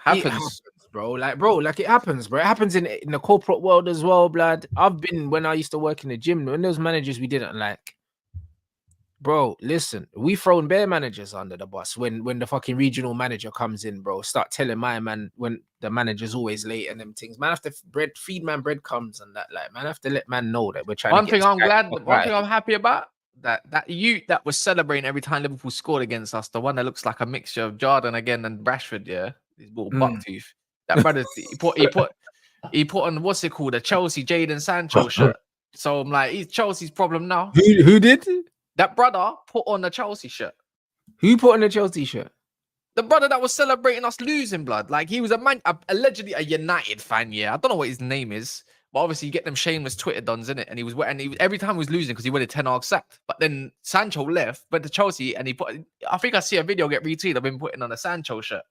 S1: It happens, bro. Like it happens, bro. It happens in the corporate world as well, blood. I've been when I used to work in the gym, when those managers we didn't like. Bro, listen, we thrown bare managers under the bus when the fucking regional manager comes in, bro. Start telling my man when the manager's always late and them things. Man, have to feed man breadcrumbs and that. Like, man, have to let man know that we're trying
S2: one
S1: to get
S2: thing I'm glad,
S1: right.
S2: one thing I'm happy about that you that was celebrating every time Liverpool scored against us, the one that looks like a mixture of Jordan again and Rashford, yeah, his little buck tooth. That brother, he put on what's it called, a Chelsea Jadon Sancho shirt. So I'm like, he's Chelsea's problem now.
S1: Who did?
S2: That brother put on the Chelsea shirt.
S1: Who put on the Chelsea shirt?
S2: The brother that was celebrating us losing, blood. Like he was allegedly a United fan. Yeah, I don't know what his name is, but obviously you get them shameless Twitter duns in it. And he was every time he was losing because he wanted 10 arc sacked. But then Sancho left, went to Chelsea, and he put. I think I see a video get retweeted of him putting on a Sancho shirt.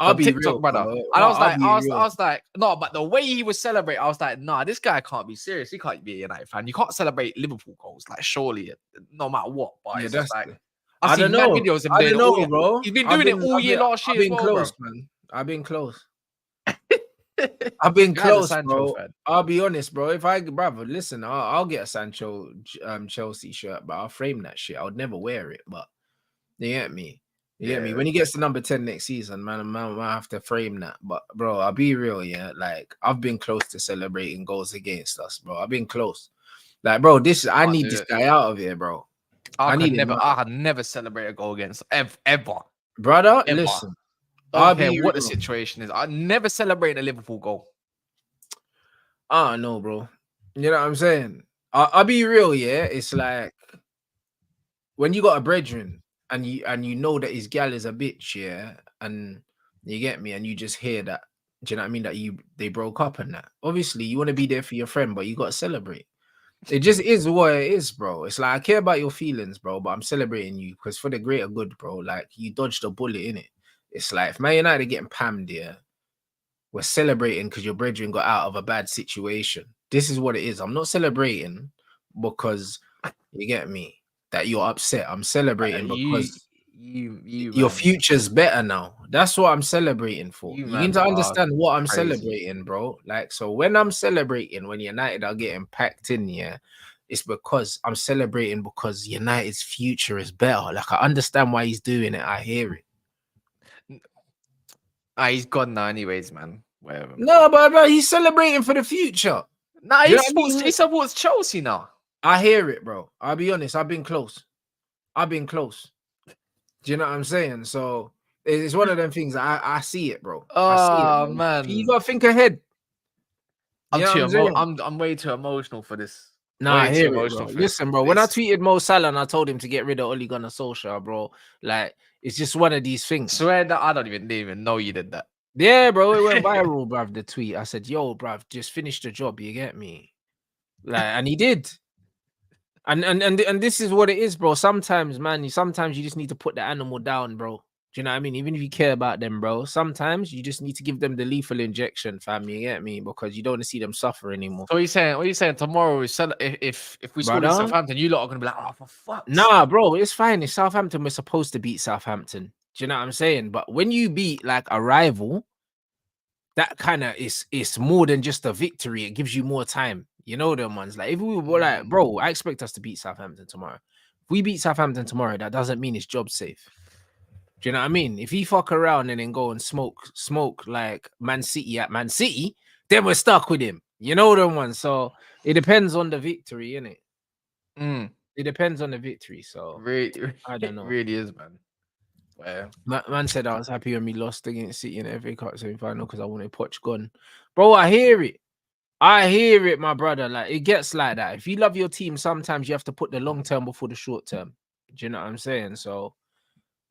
S1: I'll be
S2: TikTok,
S1: real,
S2: brother.
S1: bro.
S2: And I was like, no, but the way he was celebrating, I was like, nah, this guy can't be serious. He can't be a United fan. You can't celebrate Liverpool goals, like surely, no matter what. But
S1: Yeah,
S2: it's
S1: that's
S2: just like
S1: I don't know.
S2: videos of him
S1: I
S2: doing
S1: don't
S2: it all
S1: know,
S2: year.
S1: bro.
S2: He's been doing it all year last year
S1: I've been
S2: as well,
S1: close,
S2: bro.
S1: man. I've been close. I've been close, bro.
S2: Fan.
S1: I'll be honest, bro. If I, brother, listen, I'll get a Sancho Chelsea shirt, but I'll frame that shit. I would never wear it, but you get me. You get me? When he gets to number 10 next season, man, I have to frame that. But bro, I'll be real, yeah. Like I've been close to celebrating goals against us, bro. I've been close. Like, bro, I need this guy out of here, bro.
S2: I had never celebrate a goal against ever.
S1: Brother,
S2: ever.
S1: listen.
S2: I don't care what the situation is. I never celebrate a Liverpool goal.
S1: I don't know, bro. You know what I'm saying? I'll be real, yeah. It's like when you got a brethren and you know that his gal is a bitch, yeah, and you get me, and you just hear that, do you know what I mean? That they broke up and that. Obviously, you want to be there for your friend, but you got to celebrate. It just is what it is, bro. It's like I care about your feelings, bro, but I'm celebrating you because for the greater good, bro. Like you dodged a bullet in it. It's like if Man United are getting pammed, yeah, we're celebrating because your brethren got out of a bad situation. This is what it is. I'm not celebrating because you get me that you're upset. I'm celebrating because your future's better now. That's what I'm celebrating for. You need to understand what I'm celebrating, bro. Like, so when I'm celebrating, when United are getting packed in, yeah, it's because I'm celebrating because United's future is better. Like, I understand why he's doing it. I hear it.
S2: He's gone now, anyways, man. Whatever.
S1: No, but he's celebrating for the future.
S2: Nah, he supports Chelsea now.
S1: I hear it, bro. I'll be honest. I've been close. Do you know what I'm saying? So it's one of them things. I see it, bro.
S2: Oh,
S1: I see it, bro.
S2: man,
S1: you gotta think ahead.
S2: I'm way too emotional for this.
S1: Nah, I hear it, bro. Listen, bro. When I tweeted Mo Salah and I told him to get rid of Ole Gunnar Solskjaer, bro, like it's just one of these things.
S2: Swear that I don't even know you did that.
S1: Yeah, bro. It went viral, bruv. The tweet. I said, "Yo, bruv, just finish the job. You get me?" Like, and he did. And this is what it is, bro. Sometimes, man, you just need to put the animal down, bro. Do you know what I mean? Even if you care about them, bro, sometimes you just need to give them the lethal injection, fam. You get me? Because you don't want to see them suffer anymore.
S2: So what are you saying? Tomorrow if we score in Southampton, you lot are gonna be like, oh, for fuck's sake.
S1: Nah, bro, it's fine. It's Southampton. We're supposed to beat Southampton. Do you know what I'm saying? But when you beat like a rival, that kind of is more than just a victory. It gives you more time. You know them ones. Like if we were like, bro, I expect us to beat Southampton tomorrow. If we beat Southampton tomorrow, that doesn't mean it's job safe. Do you know what I mean? If he fuck around and then go and smoke like Man City at Man City, then we're stuck with him. You know them ones. So it depends on the victory, innit? It depends on the victory. So
S2: really,
S1: I don't know.
S2: It really is, man. Well,
S1: Man said I was happy when we lost against City in the FA Cup semi-final because I wanted Poch gone. Bro, I hear it. I hear it, my brother. Like, it gets like that. If you love your team, sometimes you have to put the long term before the short term. Do you know what I'm saying? So,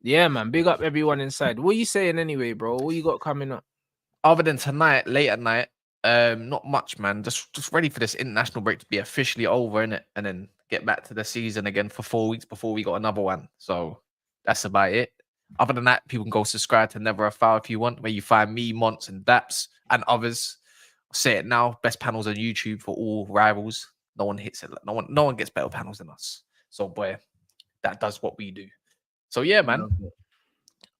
S1: yeah, man. Big up everyone inside. What are you saying anyway, bro? What you got coming up?
S2: Other than tonight, late at night, not much, man. Just ready for this international break to be officially over, innit? And then get back to the season again for 4 weeks before we got another one. So that's about it. Other than that, people can go subscribe to Never a Foul if you want, where you find me, Monts, and Daps, and others. I'll say it now: best panels on YouTube for all rivals. No one hits it. No one gets better panels than us. So, boy, that does what we do. So yeah, man.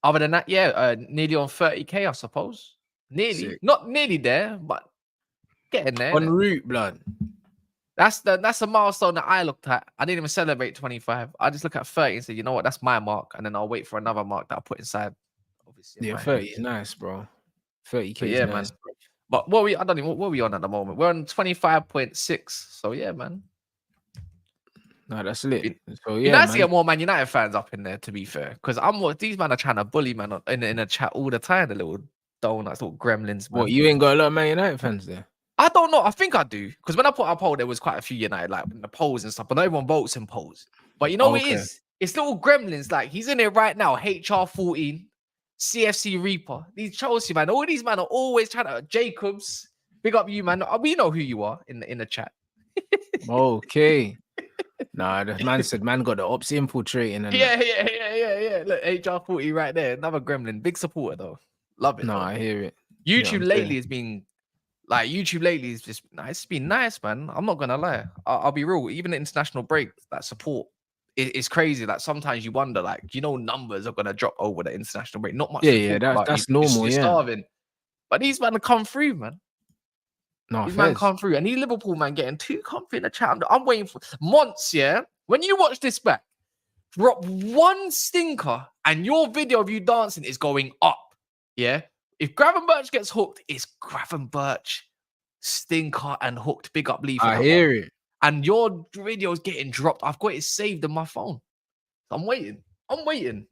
S2: Other than that, yeah, nearly on 30K, I suppose. Nearly, not nearly there, but getting there.
S1: En route, blood.
S2: That's a milestone that I looked at. I didn't even celebrate 25. I just look at 30 and say, you know what, that's my mark, and then I'll wait for another mark that I'll put inside. Obviously,
S1: yeah, 30 is nice, bro. 30K is nice,
S2: man. But what are we on at the moment? We're on 25.6. So yeah, man.
S1: No, that's lit. So
S2: yeah, nice to get more Man United fans up in there, to be fair, because these men are trying to bully man in a chat all the time. The little donuts, little gremlins, man.
S1: What, you ain't got a lot of Man United fans there?
S2: I don't know. I think I do, because when I put up a poll, there was quite a few United, like in the polls and stuff, but not everyone votes in polls. But you know what it is? It's little gremlins. Like, he's in there right now. HR14, CFC Reaper. These Chelsea, man. All these men are always trying to. Jacobs, big up you, man. We know who you are in the chat.
S1: Okay. Nah, the man said man got the ops infiltrating. And
S2: yeah. Look, HR40 right there. Another gremlin. Big supporter, though. Love it.
S1: No, I hear it.
S2: YouTube lately has been... Like, YouTube lately is just... It's been nice, man. I'm not going to lie. I'll be real. Even the international break, that support is crazy. Like, sometimes you wonder, like, numbers are going to drop over the international break. Not much.
S1: Yeah, that's normal,
S2: you're starving. But these men come through, man.
S1: No,
S2: these man come through. And these Liverpool man getting too comfy in the chat. I'm waiting for... Months, yeah? When you watch this back, drop one stinker and your video of you dancing is going up, yeah? If Gravenberch gets hooked, it's Gravenberch, stinker, and hooked. Big up, Lee.
S1: I hear it.
S2: And your video is getting dropped. I've got it saved on my phone. I'm waiting.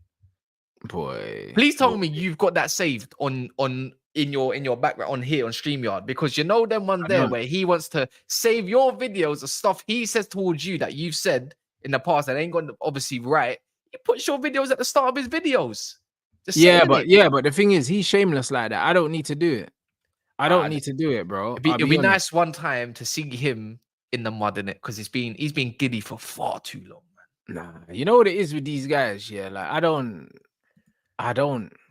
S1: Boy.
S2: Please tell me you've got that saved in your background on here on StreamYard, because you know them one there where he wants to save your videos of stuff he says towards you that you've said in the past that ain't gonna obviously right. He puts your videos at the start of his videos.
S1: But the thing is, he's shameless like that. I don't need to do it. I don't need to do it, bro.
S2: It'd be nice one time to see him in the mud, in it, because he's been giddy for far too long,
S1: man. Nah, you know what it is with these guys, yeah. Like I don't.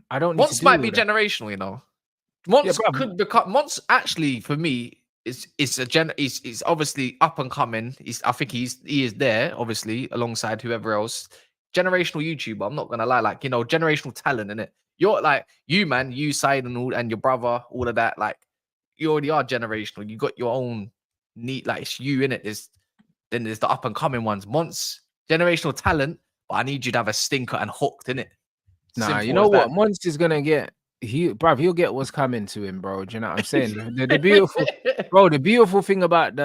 S2: Monts might be generational, you know. Monts could become. Monts actually, for me, is obviously up and coming. I think he is there, obviously, alongside whoever else. Generational YouTuber. I'm not gonna lie, like, generational talent in it. You're like man, you side and your brother, all of that. Like, you already are generational. You got your own neat, like, it's you in it. Then there's the up and coming ones. Monts, generational talent, but I need you to have a stinker and hooked in it.
S1: Nah, simple, you know what? Monts is gonna get. He'll get what's coming to him, bro. Do you know what I'm saying? the beautiful, bro. The beautiful thing about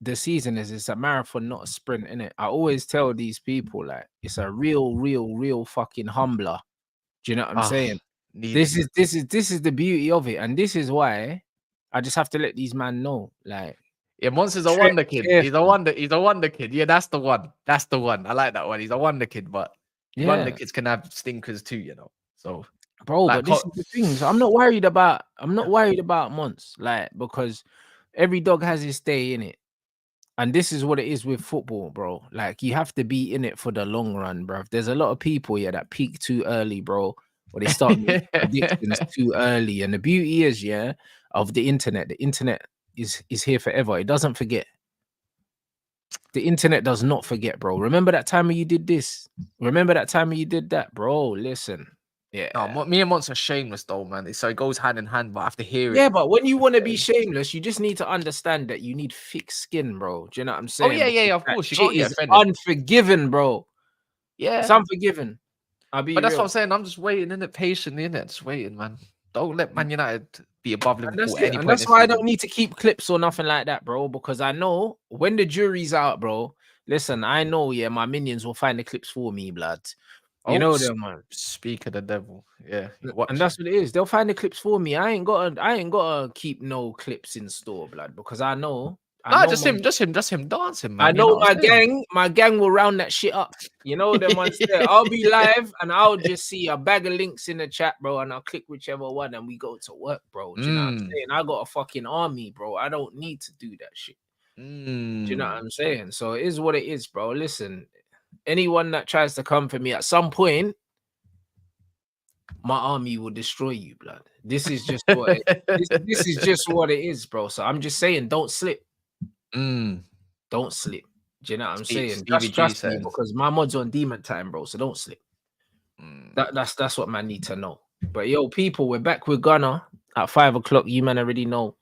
S1: the season is it's a marathon, not a sprint, innit? I always tell these people, like, it's a real fucking humbler. Do you know what I'm saying? This is the beauty of it, and this is why I just have to let these men know, like,
S2: yeah, Monts is a wonder kid. He's a wonder kid. Yeah, that's the one. I like that one. He's a wonder kid, but wonder kids can have stinkers too, you know. So,
S1: bro, like, but this is the thing. So I'm not worried about Monts, like, because every dog has his day in it. And this is what it is with football, bro. Like, you have to be in it for the long run, bro. There's a lot of people here that peak too early, bro, or they start making predictions too early. And the beauty is, of the internet is here forever. It doesn't forget. The internet does not forget, bro. Remember that time when you did this? Remember that time when you did that, bro? Listen. Yeah.
S2: No, me and Monts are shameless though, man. So it goes hand in hand, but I have to hear it.
S1: Yeah, but when you want to be shameless, you just need to understand that you need thick skin, bro. Do you know what I'm saying?
S2: Oh yeah, of course. You
S1: can't get unforgiven, bro.
S2: Yeah,
S1: it's unforgiven.
S2: But that's what I'm saying. I'm just waiting in it patiently, in it, just waiting, man. Don't let Man United be above Liverpool at any point.
S1: That's why I don't need to keep clips or nothing like that, bro. Because I know when the jury's out, bro. Listen, I know, my minions will find the clips for me, blood. You know them, man.
S2: Speak of the devil. Yeah.
S1: And that's what it is. They'll find the clips for me. I ain't gotta keep no clips in store, blood, because I know
S2: just him dancing, man.
S1: I know my gang will round that shit up. You know them ones there. I'll be live and I'll just see a bag of links in the chat, bro, and I'll click whichever one and we go to work, bro. Do you know what I'm saying? I got a fucking army, bro. I don't need to do that shit. Do you know what I'm saying? So it is what it is, bro. Listen, anyone that tries to come for me at some point, my army will destroy you, blood. This is just what this is just what it is, bro. So I'm just saying, don't slip. Don't slip. Do you know what I'm saying? Just trust me, because my mod's on demon time, bro. So don't slip. That's what man need to know. But yo, people, we're back with Gunner at 5 o'clock. You man already know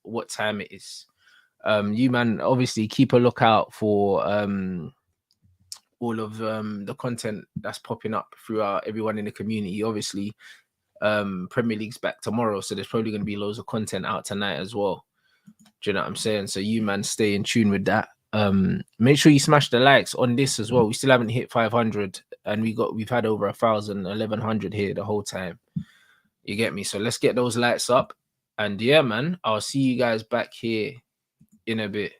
S1: what time it is. You man obviously keep a lookout for all of the content that's popping up throughout everyone in the community. Obviously, Premier League's back tomorrow, so there's probably going to be loads of content out tonight as well. Do you know what I'm saying? So you man stay in tune with that. Make sure you smash the likes on this as well. We still haven't hit 500, and we've had over 1,000, 1,100 here the whole time. You get me? So let's get those lights up. And yeah, man, I'll see you guys back here in a bit.